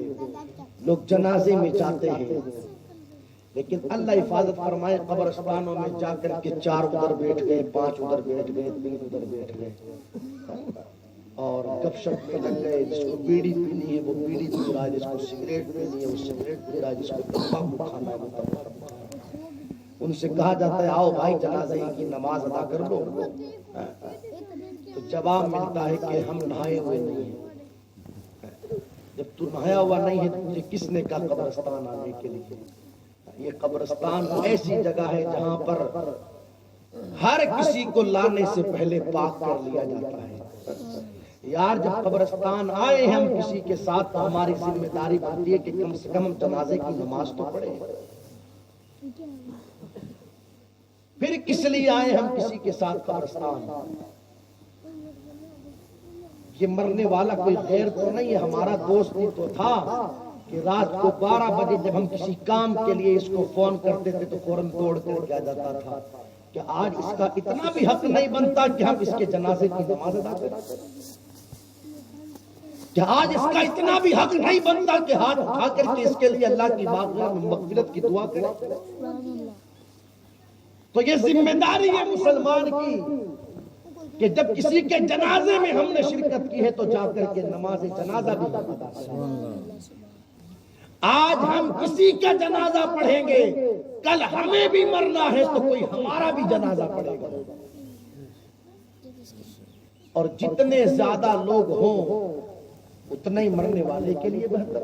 لوگ جنازے میں جاتے ہیں لیکن اللہ حفاظت فرمائے قبرستانوں میں جا کر کے 4 ادھر بیٹھ گئے، 5 ادھر بیٹھ گئے، 3 ادھر بیٹھ گئے اور گپ شپ میں لگ گئے۔ جس کو بیڑی پینی ہے وہ بیڑی پی رہا ہے، جس کو سگریٹ پینی ہے وہ سگریٹ پی رہا ہے، جس کو تمباکو کھانا ہے وہ تمباکو کھا رہا ہے۔ ان سے کہا جاتا ہے آؤ بھائی جنازے کی نماز ادا کر لو، تو جواب ملتا ہے کہ ہم نہائے ہوئے نہیں ہیں۔ جب تو نہایا ہوا نہیں ہے تو مجھے کس نے کہا قبرستان آنے کے لیے؟ یہ قبرستان ایسی جگہ ہے جہاں پر ہر کسی کو لانے سے پہلے پاک کر لیا جاتا ہے۔ یار جب قبرستان آئے ہم کسی کے ساتھ تو ہماری ذمہ داری بنتی ہے کہ کم سے کم جنازے کی نماز تو پڑھیں۔ پھر کس لیے آئے ہم کسی کے ساتھ قبرستان؟ یہ مرنے والا کوئی غیر تو نہیں ہے، ہمارا دوست ہی تو تھا کہ رات کو 12 بجے جب ہم کسی کام کے لیے اس کو فون کرتے تھے تو فوراً دوڑ کر کیا جاتا تھا کہ آج اس کا اتنا بھی حق نہیں بنتا کہ ہم اس کے جنازے کی نماز ادا کریں، کہ آج اس کا اتنا بھی حق نہیں بنتا کہ ہاتھ اٹھا کر کے اس کے لیے اللہ کی مغفرت کی دعا کریں۔ تو یہ ذمہ داری ہے مسلمان کی کہ جب کسی کے جنازے میں ہم نے شرکت کی ہے تو جا کر کے نماز جنازہ بھی ادا کریں۔ آج ہم کسی کا جنازہ پڑھیں گے، کل ہمیں بھی مرنا ہے تو کوئی ہمارا بھی جنازہ پڑھے گا، اور جتنے زیادہ لوگ ہوں اتنا ہی مرنے والے کے لیے بہتر۔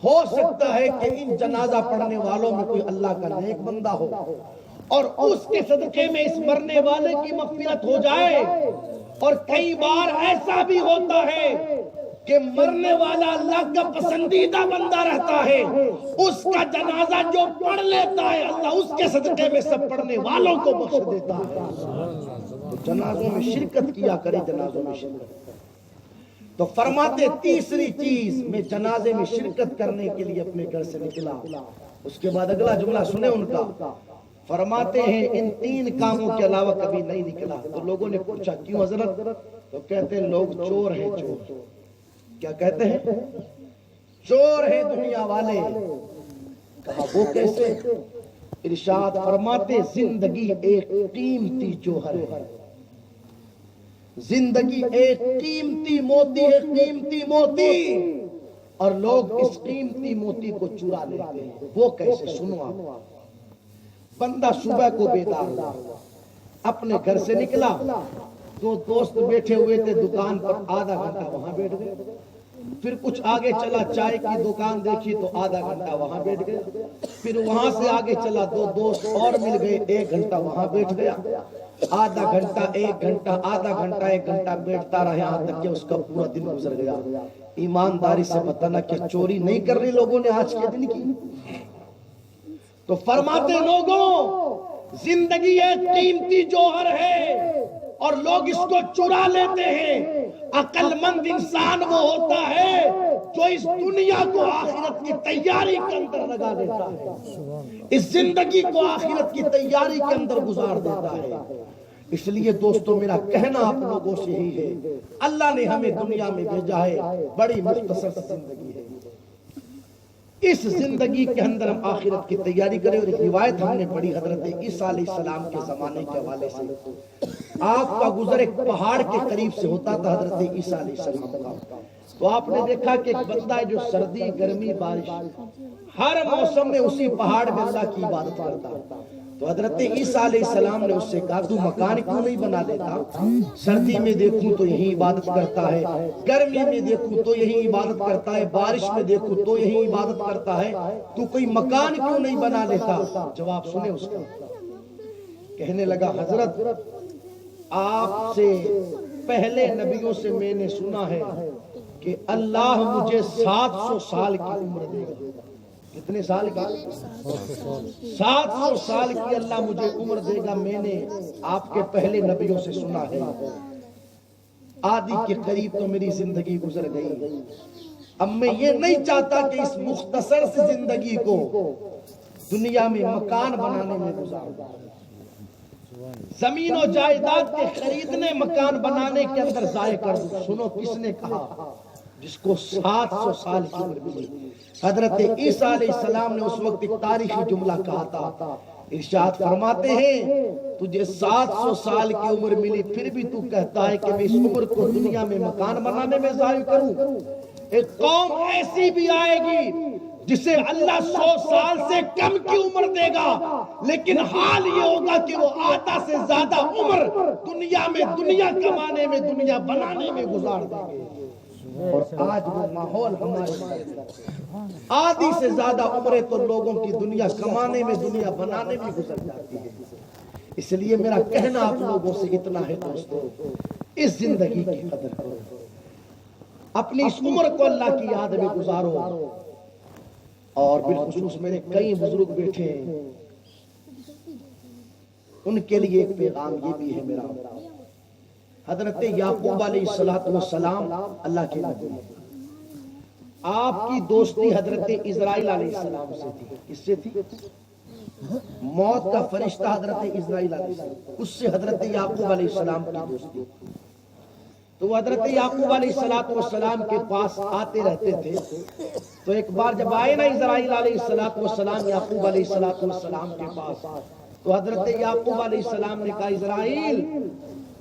ہو سکتا ہے کہ ان جنازہ پڑھنے والوں میں کوئی اللہ کا نیک بندہ ہو اور اس کے صدقے میں اس مرنے والے کی مغفرت ہو جائے، اور کئی بار ایسا بھی ہوتا ہے کہ مرنے والا اللہ کا پسندیدہ بندہ رہتا ہے، اس کا جنازہ جو پڑھ لیتا ہے اللہ اس کے صدقے میں سب پڑھنے والوں کو بخش دیتا ہے۔ تو جنازوں میں شرکت کیا کرے، جنازوں میں شرکت۔ تو فرماتے تیسری چیز میں جنازے میں شرکت کرنے کے لیے اپنے گھر سے نکلا۔ اس کے بعد اگلا جملہ سنیں ان کا، فرماتے ہیں ان 3 کاموں کے علاوہ کبھی نہیں نکلا۔ تو لوگوں نے پوچھا کیوں حضرت؟ تو کہتے ہیں لوگ چور ہیں، چور۔ کیا کہتے ہیں؟ چور ہیں دنیا والے۔ کہا وہ کیسے؟ ارشاد فرماتے زندگی ایک قیمتی جوہر ہے، زندگی ایک قیمتی موتی ہے، قیمتی موتی، اور لوگ اس قیمتی موتی کو چرا لیتے ہیں۔ وہ کیسے؟ سنو آپ۔ بندہ صبح کو بیدار ہوا، اپنے گھر سے نکلا، 2 دوست بیٹھے ہوئے تھے دکان پر، آدھا گھنٹہ وہاں بیٹھ گئے، پھر کچھ آگے چلا چائے کی دکان دیکھی تو آدھا گھنٹہ وہاں بیٹھ گئے، پھر وہاں سے آگے چلا 2 دوست اور مل گئے، 1 گھنٹہ وہاں بیٹھ گیا، آدھا گھنٹہ 1 گھنٹہ آدھا گھنٹہ 1 گھنٹہ بیٹھتا رہا، یہاں تک کہ اس کا پورا دن گزر گیا۔ ایمانداری سے بتانا کیا چوری نہیں کر رہے لوگوں نے آج کے دن کی؟ تو فرماتے لوگوں زندگی ایک قیمتی جوہر ہے اور لوگ اس کو چرا لیتے ہیں۔ عقل مند انسان وہ ہوتا ہے جو اس دنیا کو آخرت کی تیاری کے اندر لگا دیتا ہے، اس زندگی کو آخرت کی تیاری کے اندر گزار دیتا ہے۔ اس لیے دوستو میرا کہنا آپ لوگوں سے ہی ہے، اللہ نے ہمیں دنیا میں بھیجا ہے، بڑی مختصر زندگی ہے، اس زندگی کے اندر ہم آخرت کی تیاری کریں۔ اور ایک روایت ہم نے پڑھی حضرت عیسیٰ علیہ السلام کے زمانے کے حوالے سے، آپ کا گزر ایک پہاڑ کے قریب سے ہوتا تھا حضرت عیسیٰ علیہ السلام کا، تو آپ نے دیکھا کہ ایک بندہ ہے جو سردی گرمی بارش ہر موسم میں اسی پہاڑ میں اللہ کی عبادت کرتا۔ تو حضرت عیسیٰ علیہ السلام نے اس سے کہا تو مکان کیوں نہیں بنا دیتا؟ سردی میں دیکھوں تو یہی عبادت کرتا ہے، گرمی میں دیکھوں تو یہی عبادت کرتا ہے، بارش میں دیکھوں تو یہی عبادت کرتا ہے، تو کوئی مکان کیوں نہیں بنا لیتا؟ جواب سنیں اس کا، کہنے لگا حضرت آپ سے پہلے نبیوں سے میں نے سنا ہے کہ اللہ مجھے 700 سال کی عمر دے گا۔ کتنے سال کی؟ 700 سال کی اللہ مجھے عمر دے گا، میں نے آپ کے پہلے نبیوں سے سنا ہے۔ آدھی کے قریب تو میری زندگی گزر گئی، اب میں یہ نہیں چاہتا کہ اس مختصر سی زندگی کو دنیا میں مکان بنانے میں گزار دوں، زمین و جائیداد کے خریدنے مکان بنانے کے اندر ضائع کر دوں۔ سنو کس نے کہا؟ جس کو 700 سال کی عمر ملی۔ حضرت عیسیٰ علیہ السلام نے اس وقت ایک تاریخی جملہ کہا تھا، ارشاد فرماتے ہیں تجھے 700 سال کی عمر ملی پھر بھی تو کہتا ہے کہ میں اس عمر کو دنیا میں مکان بنانے میں ضائع کروں۔ ایک قوم ایسی بھی آئے گی جسے اللہ 100 سال سے کم کی عمر دے گا، لیکن حال یہ ہوگا کہ وہ آدھا سے زیادہ عمر دنیا میں دنیا کمانے میں دنیا بنانے میں گزار دیں گے۔ اور آج وہ ماحول ہمارے آدھی سے زیادہ عمریں تو لوگوں کی دنیا کمانے میں دنیا بنانے میں گزر جاتی ہے۔ اس لیے میرا کہنا آپ لوگوں سے اتنا ہے دوستو، اس زندگی کی قدر کرو، اپنی اس عمر کو اللہ کی یاد میں گزارو۔ اور بالخصوص میرے کئی بزرگ بیٹھے ہیں، ان کے لیے ایک پیغام یہ بھی ہے میرا حضرت یعقوب علیہ السلام اللہ کے نبی ہیں. آپ کی دوستی حضرت اسرائیل علیہ السلام سے تھی. کس سے تھی؟ موت کا فرشتہ حضرت اسرائیل علیہ السلام، اس سے حضرت یعقوب علیہ السلام کی دوستی. تو وہ حضرت یعقوب علیہ السلام کے پاس آتے رہتے تھے. تو ایک بار جب آئے نا اسرائیل علیہ السلام یعقوب علیہ السلام کے پاس، تو حضرت یعقوب علیہ السلام نے کہا اسرائیل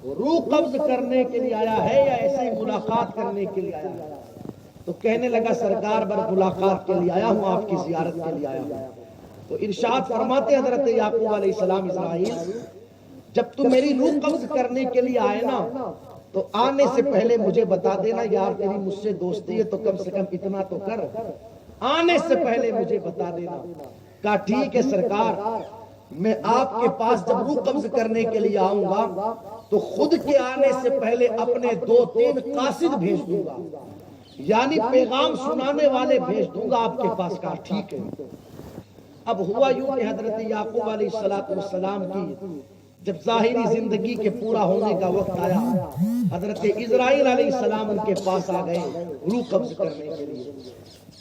روح قبض کرنے کے لیے آیا ہے یا ایسے ہی ملاقات کرنے کے لیے آیا ہے؟ تو کہنے لگا سرکار بر ملاقات کے لیے آیا ہوں، آپ کی زیارت کے لیے آیا ہوں. تو ارشاد فرماتے حضرت یعقوب علیہ السلام اسرائیل جب تم میری روح قبض کرنے کے لیے آئے نا تو آنے سے پہلے مجھے بتا دینا یار تیری مجھ سے دوستی ہے تو کم سے کم اتنا تو کر، آنے سے پہلے مجھے بتا دینا. کہا ٹھیک ہے سرکار، میں آپ کے پاس جب روح قبض کرنے کے لیے آؤں گا تو خود کے آنے سے پہلے اپنے 2-3 قاصد بھیج دوں گا، یعنی پیغام سنانے والے بھیج دوں گا آپ کے پاس. کہا ٹھیک ہے. اب ہوا یوں کہ حضرت یعقوب علیہ السلام کی جب ظاہری زندگی کے پورا ہونے کا وقت آیا، حضرت اسرائیل علیہ السلام ان کے پاس آ گئے روح قبض کرنے کے لیے.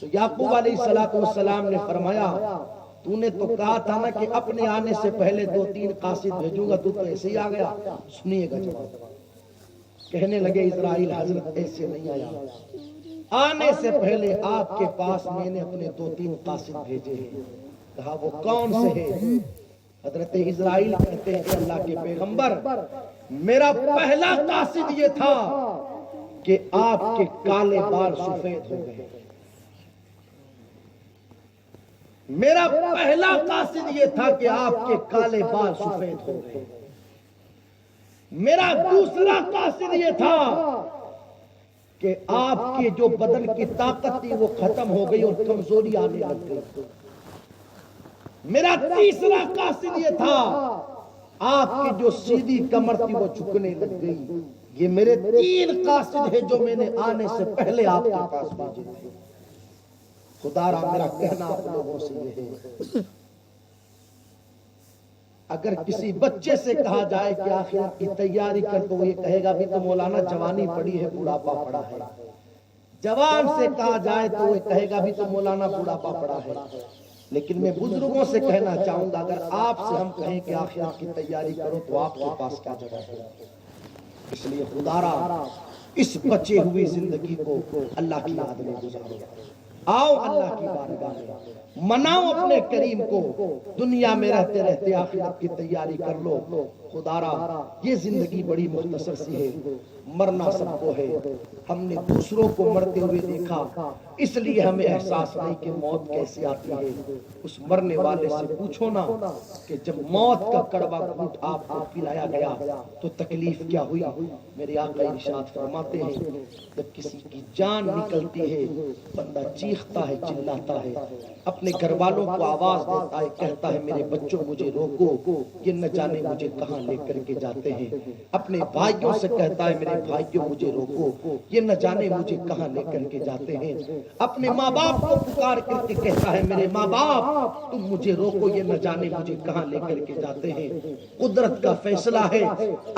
تو یعقوب علیہ السلام نے فرمایا تو نے تو کہا تھا نا کہ اپنے آنے سے پہلے 2-3 قاصد بھیجوں گا، تو ایسے ہی آ گیا. سنیے گا جواب. کہنے لگے اسرائیل حضرت ایسے نہیں آیا، آنے سے پہلے آپ کے پاس میں نے اپنے 2-3 قاصد بھیجے ہیں. کہا وہ کون سے ہیں؟ حضرت اسرائیل کہتے ہیں اللہ کے پیغمبر میرا پہلا قاصد یہ تھا کہ آپ کے کالے بال سفید ہو گئے. میرا پہلا قاصد یہ تھا کہ آپ کے کالے بال سفید ہو گئے. میرا دوسرا قاصد یہ تھا کہ آپ کے جو بدن کی طاقت تھی وہ ختم ہو گئی اور کمزوری آنے لگ گئی. میرا تیسرا قاصد یہ تھا آپ کی جو سیدھی کمر تھی وہ جھکنے لگ گئی. یہ میرے 3 قاصد ہیں جو میں نے آنے سے پہلے آپ کے پاس بھیجے تھے. خدا را میرا کہنا آپ لوگوں سے یہ ہے اگر کسی بچے سے کہا جائے کہ آخرت کی تیاری کر تو وہ یہ کہے گا بھی تو مولانا جوانی پڑی ہے بڑھاپا پڑا ہے. جوان سے کہا جائے تو وہ کہے گا بھی تو مولانا بڑھاپا پڑا ہے. لیکن میں بزرگوں سے کہنا چاہوں گا اگر آپ سے ہم کہیں کہ آخرت کی تیاری کرو تو آپ کے پاس کیا جگہ ہے. اس لیے خدا را اس بچے ہوئی زندگی کو اللہ کی یاد میں گزارو. آؤ اللہ کی بارگاہ میں مناؤ اپنے کریم کو. دنیا میں رہتے رہتے آخرت کی تیاری کر لو. خدا را یہ زندگی بڑی مختصر سی ہے، مرنا سب کو ہے. ہم نے دوسروں کو مرتے ہوئے دیکھا اس لیے ہمیں احساس نہیں کہ موت کیسے آتی ہے. اس مرنے والے سے پوچھو نا کہ جب موت کا کڑوا گھونٹ آپ کو پلایا گیا تو تکلیف کیا ہوئی. میرے آقا ارشاد فرماتے ہیں جب کسی کی جان نکلتی ہے بندہ چیختا ہے، چلاتا ہے، اپنے گھر والوں کو آواز دیتا ہے، کہتا ہے میرے بچوں مجھے روکو، یہ نہ جانے مجھے کہاں لے کر کے جاتے ہیں. اپنے بھائیوں سے کہتا ہے میرے بھائیوں مجھے روکو، یہ نہ جانے مجھے کہاں لے کر کے جاتے ہیں. اپنے ماں باپ کو پکار کر کے کہتا ہے میرے ماں باپ تم مجھے روکو، یہ نہ جانے مجھے کہاں لے کر کے جاتے ہیں. قدرت کا فیصلہ ہے،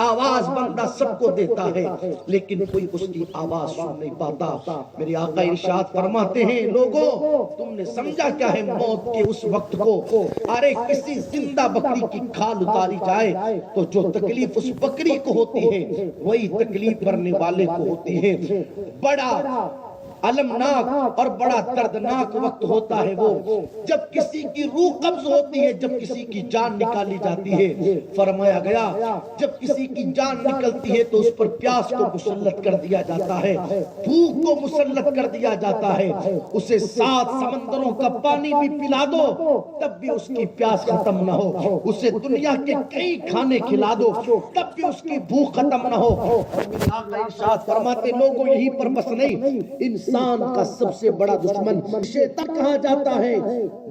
آواز بندہ سب کو دیتا ہے لیکن کوئی اس کی آواز سن نہیں پاتا. میرے آقا ارشاد فرماتے ہیں لوگوں تم نے سمجھا کیا ہے موت کے اس وقت کو؟ ارے کسی زندہ بکری کی کھال اتاری جائے تو جو تکلیف اس بکری کو ہوتی ہے وہی تکلیف کرنے والے کو ہوتی ہے. بڑا المناک اور بڑا دردناک وقت ہوتا ہے وہ جب کسی کی روح قبض ہوتی ہے، جب کسی کی جان نکالی جاتی ہے. فرمایا گیا جب کسی کی جان نکلتی ہے تو اس پر پیاس کو مسلط کر دیا جاتا ہے، بھوک کو مسلط کر دیا جاتا ہے. اسے 7 سمندروں کا پانی بھی پلا دو تب بھی اس کی پیاس ختم نہ ہو. اسے دنیا کے کئی کھانے کھلا دو تب بھی اس کی بھوک ختم نہ ہو. اور میرے آقا ارشاد فرماتے لوگوں یہیں پر بس نہیں، انسان انسان کا سب سے بڑا دشمن شیطان کہا جاتا ہے،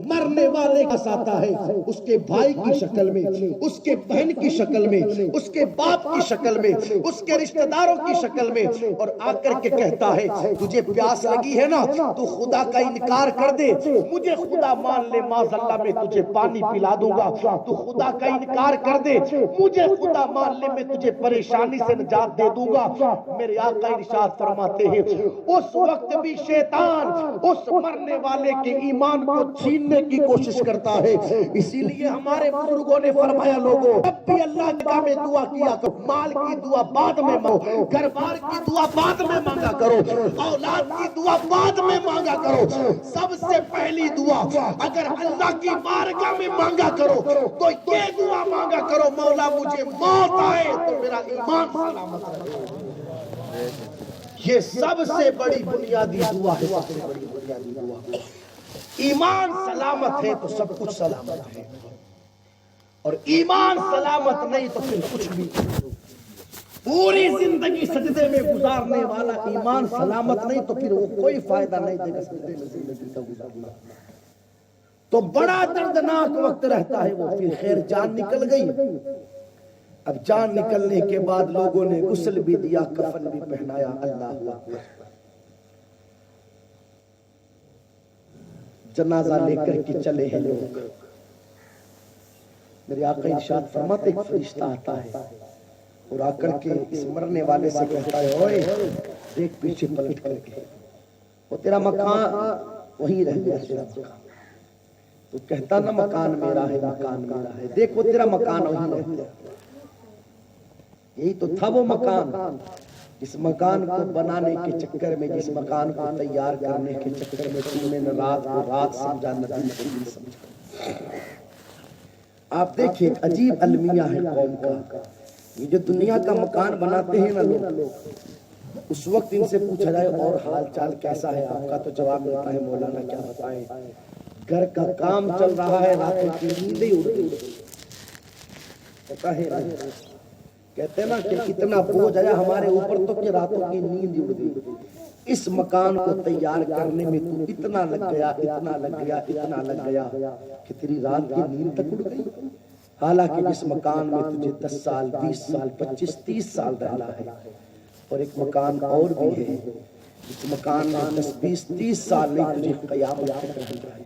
مرنے والے کا ساتا ہے، اس کے بھائی کی شکل میں، اس کے بہن کی شکل میں، اس کے باپ کی شکل میں، اس کے رشتہ داروں کی شکل میں، اور آ کر کے کہتا ہے تجھے پیاس لگی ہے نا تو خدا کا انکار کر دے، مجھے خدا مان لے معاذ اللہ میں تجھے پانی پلا دوں گا، تو خدا کا انکار کر دے، مجھے خدا مان لے میں تجھے پریشانی سے نجات دے دوں گا۔ میرے آقا ارشاد فرماتے ہیں اس وقت بھی شیطان اس مرنے والے کے ایمان کو چھیننے کی کوشش کرتا ہے۔ اسی لیے ہمارے بزرگوں نے فرمایا لوگوں جب بھی اللہ تعالیٰ میں دعا کیا کرو، مال کی دعا بعد میں مانگو، گھر بار کی دعا بعد میں مانگا کرو، اولاد کی دعا بعد میں مانگا کرو، سب سے پہلی دعا اگر اللہ کی بارگاہ میں مانگا کرو تو یہ دعا مانگا کرو مولا مجھے موت آئے تو میرا ایمان سلامت رہے۔ یہ سب سے بڑی بنیادی دعا ہے، سب سے بڑی بنیادی دعا۔ ایمان سلامت ہے تو سب کچھ سلامت ہے، اور ایمان سلامت نہیں تو پھر کچھ بھی۔ پوری زندگی سجدے میں گزارنے والا ایمان سلامت نہیں تو پھر وہ کوئی فائدہ نہیں دے گا سجدے میں زندگی کا گزارنا، تو بڑا دردناک وقت رہتا ہے وہ۔ پھر خیر جان نکل گئی، اب جان نکلنے کے بعد لوگوں نے غسل بھی دیا، کفن بھی پہنایا، اللہ اکبر، جنازہ لے کر کے چلے ہیں لوگ۔ میرے آقا ارشاد فرماتے ایک فرشتہ آتا ہے اور آ کر کے اس مرنے والے سے کہتا ہے اوئے دیکھ پیچھے پلٹ کر کے، وہ تیرا مکان وہیں رہ گیا، تیرا مکان۔ تو کہتا نا مکان میرا ہے، مکان میرا ہے، دیکھ وہ تیرا مکان وہیں رہ گیا۔ یہی تو تھا وہ مکان، جس مکان کو بنانے کے چکر میں، جس مکان کو تیار کرنے کے چکر میں تم نے رات کو رات سمجھا، ندی کو دن سمجھا۔ آپ دیکھیں ایک عجیب المیہ ہے قوم کا، یہ جو دنیا کا مکان بناتے ہیں نا لوگ، اس وقت ان سے پوچھا جائے اور حال چال کیسا ہے آپ کا، تو جواب ملتا ہے مولانا کیا بتائیں، گھر کا کام چل رہا ہے، راتوں کی نیندیں اڑ گئی، پتہ ہے کہتے ہیں نا کہ اتنا بوجھ آیا ہمارے اوپر تو کہ راتوں کی نیند اڑ گئی۔ اس مکان کو تیار کرنے میں تو اتنا لگ گیا، اتنا لگ گیا، اتنا لگ گیا کہ تیری رات کی نیند تک اڑ گئی۔ حالانکہ جس مکان میں تجھے 10 سال 20 سال 25 30 سال رہنا ہے، اور ایک مکان اور بھی ہے جس مکان میں 10 20 30 سال نہیں تجھے قیامت تک رہنا ہے،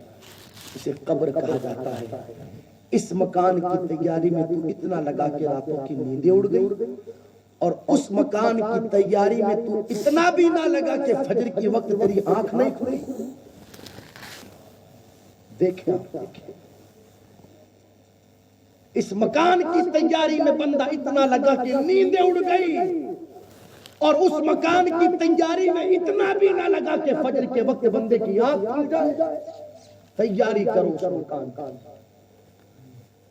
اسے قبر کہا جاتا ہے۔ اس مکان کی تیاری میں تو اتنا لگا کہ راتوں کی نیندیں اڑ گئی، اور اس مکان کی تیاری میں تو اتنا بھی نہ لگا کہ فجر کی وقت تیری آنکھ نہیں کھلی۔ دیکھیں اس مکان کی تیاری میں بندہ اتنا لگا کہ نیندیں اڑ گئی، اور اس مکان کی تیاری میں اتنا بھی نہ لگا کہ فجر کے وقت بندے کی آنکھ کھل جائے۔ تیاری کرو اس مکان کا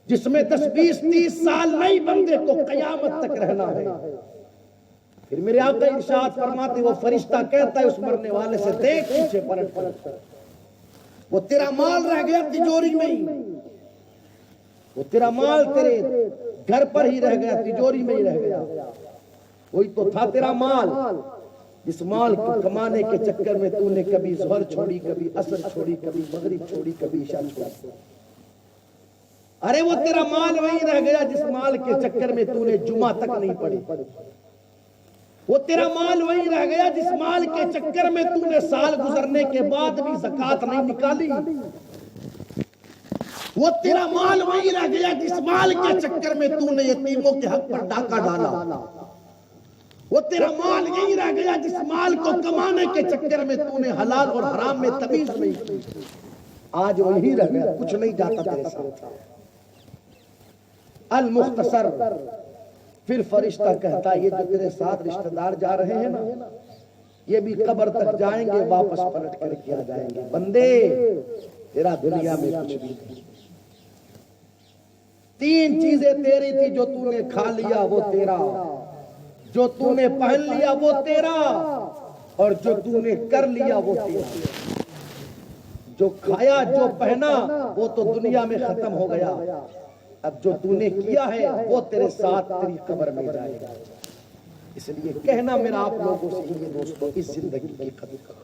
جس میں 10 20 30 سال نہیں بندے کو قیامت تک رہنا ہے۔ پھر میرے آقا ارشاد فرماتے وہ فرشتہ کہتا ہے اس مرنے والے سے دیکھ پیچھے پلٹ کر، وہ تیرا مال رہ گیا تجوری میں ہی، وہ تیرا مال تیرے گھر پر ہی رہ گیا، تجوری میں ہی رہ گیا، وہی تو تھا تیرا مال، جس مال کو کمانے کے چکر میں تو نے کبھی ظہر چھوڑی، کبھی عصر چھوڑی، کبھی مغرب چھوڑی، کبھی عشاء چھوڑی۔ ارے وہ تیرا مال وہیں رہ گیا جس مال کے چکر میں تو نے جمعہ تک نہیں پڑھی، وہ تیرا مال وہیں رہ گیا جس مال کے چکر میں تو نے سال گزرنے کے بعد بھی زکوٰۃ نہیں نکالی، وہ تیرا مال وہیں رہ گیا جس مال کے چکر میں تو نے یتیموں کے حق پر ڈاکہ ڈالا، وہ تیرا مال یہی رہ گیا جس مال کو کمانے کے چکر میں تو نے حلال اور حرام میں تمیز نہیں کی۔ آج وہی رہ گیا، کچھ نہیں جاتا تیرے ساتھ۔ المختصر پھر فرشتہ کہتا یہ جو تیرے ساتھ رشتہ دار جا رہے ہیں نا، یہ بھی قبر تک جائیں گے، واپس پلٹ کر کے آ جائیں گے۔ بندے تیرا دنیا میں کچھ بھی نہیں، 3 چیزیں تیری تھی، جو تو نے کھا لیا وہ تیرا، جو تو نے پہن لیا وہ تیرا، اور جو تو نے کر لیا وہ تیرا۔ جو کھایا جو پہنا وہ تو دنیا میں ختم ہو گیا، اب جو تو نے کیا ہے وہ تیرے ساتھ تیری قبر میں جائے گا۔ اس لیے کہنا میرا آپ لوگوں سے یہ دوستو، اس زندگی کی قدر کرو،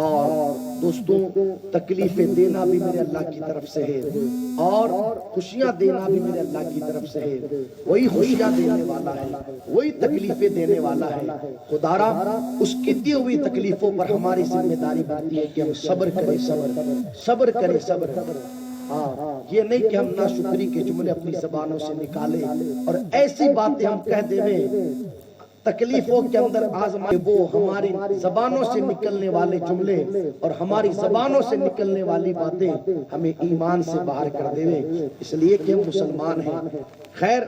اور دوستوں تکلیفیں دینا بھی میرے اللہ کی طرف سے ہے اور خوشیاں دینا بھی میرے اللہ کی طرف سے ہے. وہی خوشیاں دینے والا ہے, وہی تکلیفیں دینے والا ہے. خدارا اس کی دی ہوئی تکلیفوں پر ہماری ذمہ داری بنتی ہے کہ ہم صبر کریں, صبر کریں. یہ نہیں کہ ہم ناشکری کے جملے اپنی زبانوں سے نکالیں اور ایسی باتیں ہم کہہ دیں تکلیفوں کے اندر آزمائے, وہ ہماری زبانوں سے نکلنے والے جملے اور ہماری زبانوں سے نکلنے والی باتیں ہمیں ایمان سے باہر کر دے, اس لیے کہ ہم مسلمان ہیں. خیر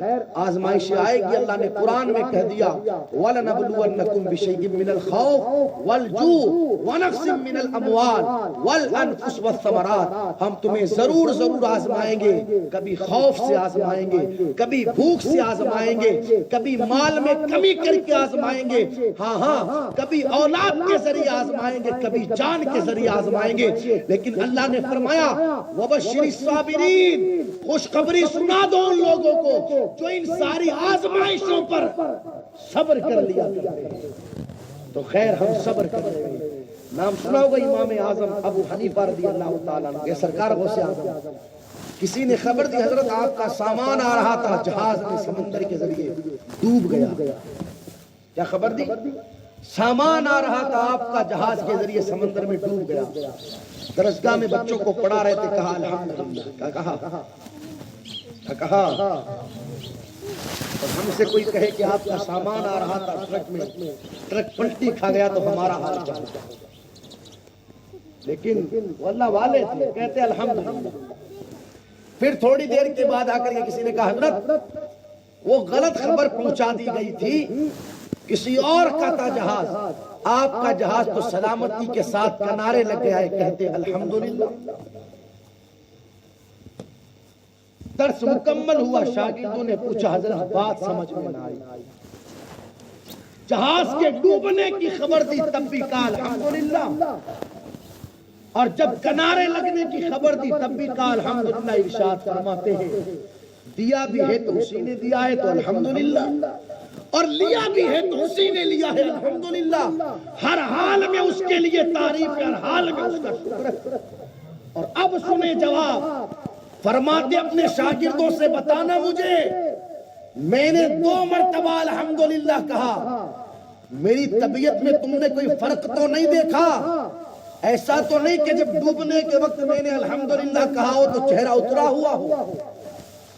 آزمائشیں آئے گی. اللہ نے قرآن میں کہہ دیا وَلَنَبْلُوَنَّكُمْ بِشَيْءٍ مِّنَ الْخَوْفِ وَالْجُوعِ وَنَقْصٍ مِّنَ الْأَمْوَالِ وَالْأَنفُسِ وَالثَّمَرَاتِ. ہم تمہیں ضرور آزمائیں گے, کبھی خوف سے آزمائیں گے, کبھی بھوک سے آزمائیں گے, کبھی مال میں کمی کر کے آزمائیں گے, ہاں کبھی اولاد کے ذریعے آزمائیں گے, کبھی جان کے ذریعے آزمائیں گے. لیکن اللہ نے فرمایا وَبَشِّرِ الصَّابِرِينَ, خوشخبری سنا دو ان لوگوں کو جو ان ساری آزمائشوں پر صبر کر لیا کرتے ہیں. تو خیر ہم صبر کر رہے ہیں. نام سنا ہوگا امام اعظم ابو حنیفہ رضی اللہ تعالیٰ عنہ, یہ سرکار غوث اعظم. کسی نے خبر دی حضرت آپ کا سامان آ رہا تھا, جہاز میں سمندر کے ذریعے ڈوب گیا. کیا خبر دی؟ سامان آ رہا تھا آپ کا جہاز کے ذریعے سمندر میں ڈوب گیا. درسگاہ میں بچوں کو پڑھا رہے تھے, کہا الحمدللہ. کیا کہا؟ اور ہم سے کوئی کہے کہ آپ کا سامان آ رہا تھا ٹرک میں, ٹرک پلٹی کھا گیا تو ہمارا حال کیا ہوگا. لیکن وہ اللہ والے تھے, کہتے الحمدللہ. پھر تھوڑی دیر کے بعد آ کر کے کسی نے کہا حضرت وہ غلط خبر پہنچا دی گئی تھی, کسی اور کا تھا جہاز, آپ کا جہاز تو سلامتی کے ساتھ کنارے لگ گیا ہے. کہتے الحمدللہ. درس مکمل ہوا, شاگردوں نے پوچھا حضرت بات سمجھ میں نہ آئی, جہاز کے ڈوبنے کی خبر دی تب بھی کہا الحمدللہ, اور جب کنارے لگنے کی خبر دی تب بھی کہا الحمدللہ. ارشاد فرماتے ہیں دیا بھی ہے تو اسی نے دیا ہے تو الحمدللہ, اور لیا بھی ہے تو اسی نے لیا ہے الحمدللہ. ہر حال میں اس کے لیے تعریف ہے, ہر حال میں اس کا شکر ہے. اور اب سنیں جواب. فرماتے اپنے شاگردوں سے بتانا مجھے, میں نے 2 مرتبہ الحمدللہ کہا, میری طبیعت میں تم نے کوئی فرق تو نہیں دیکھا؟ ایسا تو نہیں کہ جب ڈوبنے کے وقت میں نے الحمدللہ کہا ہو تو چہرہ اترا ہوا ہو,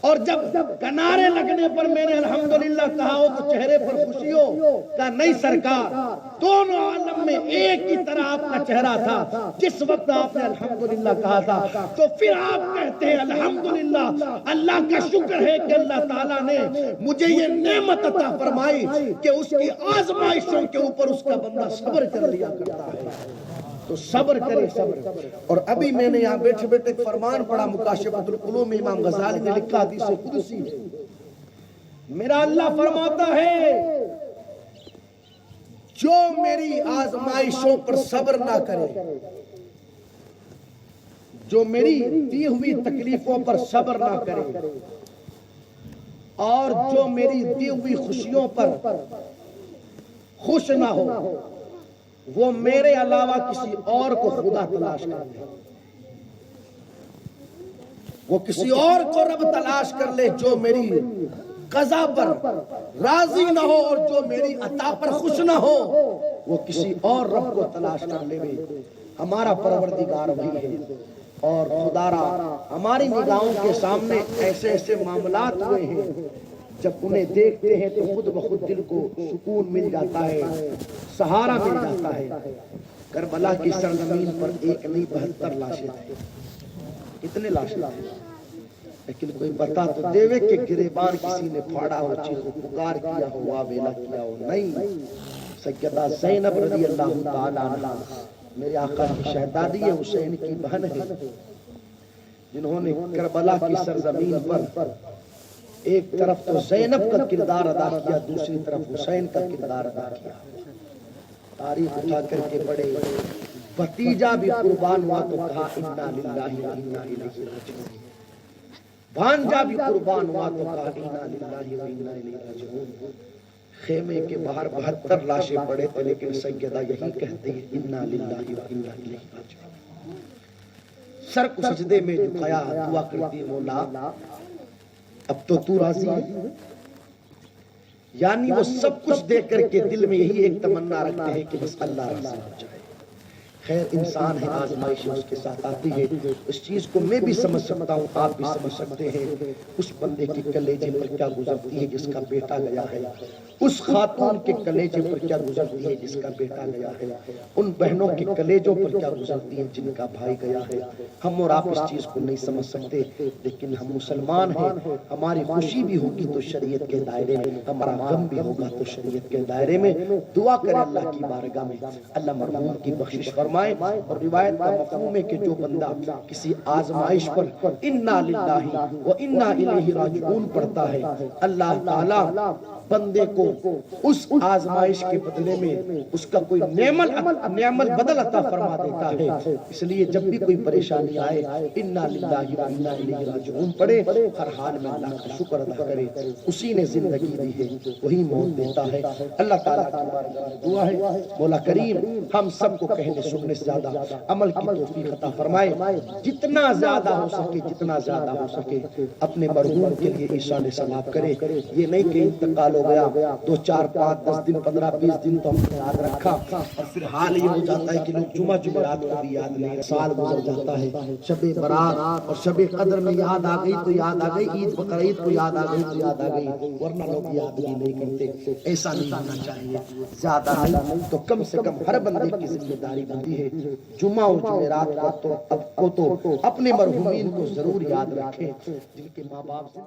اور جب کنارے لگنے پر میں نے الحمدللہ کہا ہو تو چہرے پر خوشی ہو؟ کہا نہیں سرکار, دونوں عالم میں ایک ہی طرح آپ کا چہرہ تھا جس وقت آپ نے الحمدللہ کہا تھا. تو پھر آپ کہتے ہیں الحمدللہ, اللہ کا شکر ہے کہ اللہ تعالیٰ نے مجھے یہ نعمت عطا فرمائی کہ اس کی آزمائشوں کے اوپر اس کا بندہ صبر کر لیا کرتا ہے. تو صبر کرے, صبر. اور ابھی میں نے یہاں بیٹھے بیٹھے ایک فرمان پڑھا مکاشفۃ القلوب میں, امام غزالی نے لکھا حدیث قدسی, میرا اللہ فرماتا ہے جو میری آزمائشوں پر صبر نہ کرے, جو میری دی ہوئی تکلیفوں پر صبر نہ کرے, اور جو میری دی ہوئی خوشیوں پر خوش نہ ہو, وہ میرے علاوہ کسی اور کو خدا تلاش کر لے, وہ کسی اور کو رب تلاش کر لے جو میری قضا پر راضی نہ ہو اور جو میری عطا پر خوش نہ ہو, وہ کسی اور رب کو تلاش کر لے. ہمارا پروردگار وہی ہے. اور خدارا ہماری نگاہوں کے سامنے ایسے ایسے معاملات ہوئے ہیں, جب انہیں دیکھتے ہیں تو خود بخود دل کو سکون مل جاتا ہے, سہارا مل جاتا ہے. کربلا کی سرزمین پر ایک نہیں 72 لاشیں تھیں. کتنے لاشیں تھیں؟ لیکن کوئی بتا تو دیوے کہ گریبان کسی نے پھاڑا ہو, چیخ و پکار کیا ہو, واویلا کیا ہو. نہیں, سیدہ زینب رضی اللہ تعالی عنہ میرے آقا کی شہزادی ہے, حسین کی بہن ہے, جنہوں نے کربلا کی سرزمین پر ایک طرف تو زینب کا کردار ادا کیا, دوسری طرف حسین کا کردار ادا کیا. تاریخ اٹھا کر کے بڑے, بھتیجا بھی قربان ہوا تو کہا انا للہ و انا الیہ راجعون, بھانجا بھی قربان ہوا تو کہا انا للہ و انا الیہ راجعون. خیمے کے باہر 72 لاشیں پڑے تھے، لیکن سیدہ یہی کہتے ہیں انا للہ و انا الیہ راجعون۔ سر کو سجدے میں جھکایا، دعا کرتی مولا اب تو راضی ہے۔ یعنی وہ سب کچھ دیکھ کر کے دل میں یہی ایک تمنا رکھتے ہیں کہ بس اللہ راضی ہو جائے۔ خیر انسان ہے، آزمائش اس کے ساتھ آتی ہے، اس چیز کو میں بھی سمجھ سکتا ہوں، آپ بھی سمجھ سکتے ہیں۔ اس بندے کے کلیجے پر کیا گزرتی ہے جس کا بیٹا گیا ہے، اس خاتون کے کلیجے پر کیا گزرتی ہے جس کا بیٹا گیا ہے، ان بہنوں کے کلیجوں پر کیا گزرتی ہے جن کا بھائی گیا ہے۔ ہم اور آپ اس چیز کو نہیں سمجھ سکتے، لیکن ہم مسلمان ہیں، ہماری خوشی بھی ہوگی تو شریعت کے دائرے میں، ہمارا غم بھی ہوگا تو شریعت کے دائرے میں۔ دعا کریں اللہ کی بارگاہ میں اللہ مرحوم کی بخشش فرمائے۔ اور روایت کا مفہوم ہے کہ جو بندہ کسی آزمائش پر انا للہ و انا الیہ راجعون پڑھتا ہے، اللہ تعالی بندے کو اس آزمائش کے بدلے میں اس کا کوئی نعمت بدل عطا فرما دیتا ہے۔ اس لیے جب بھی کوئی پریشانی آئے انا للہ و انا الیہ راجعون پڑھے، ہر حال میں اللہ کا شکر ادا کرے۔ اسی نے زندگی دی ہے، وہی موت دیتا ہے۔ اللہ تعالیٰ کی دعا ہے مولا کریم ہم سب کو کہنے سننے سے زیادہ عمل کی توفیق عطا فرمائے۔ جتنا زیادہ ہو سکے، جتنا زیادہ ہو سکے اپنے مرحوم کے لیے ایشان ثواب کرے۔ یہ نہیں کہ انتقال ہو گیا 2 4 5 10 دن 15 20 دن تو ہم نے یاد رکھا اور پھر حال یہ ہو جاتا ہے کہ لوگ جمعہ جمعرات کو بھی یاد نہیں، سال گزر جاتا ہے، شب برات اور شب قدر میں یاد آ گئی تو یاد آ گئی، عید بقرعید کو یاد آ گئی تو یاد آ گئی، ورنہ لوگ یاد بھی نہیں کرتے۔ ایسا نہیں ہونا چاہیے، زیادہ نہیں تو کم سے کم ہر بندے کی ذمہ داری بنتی ہے جمعہ و جمعرات کو تو اپنے مرحومین کو ضرور یاد رکھیں جن کے ماں باپ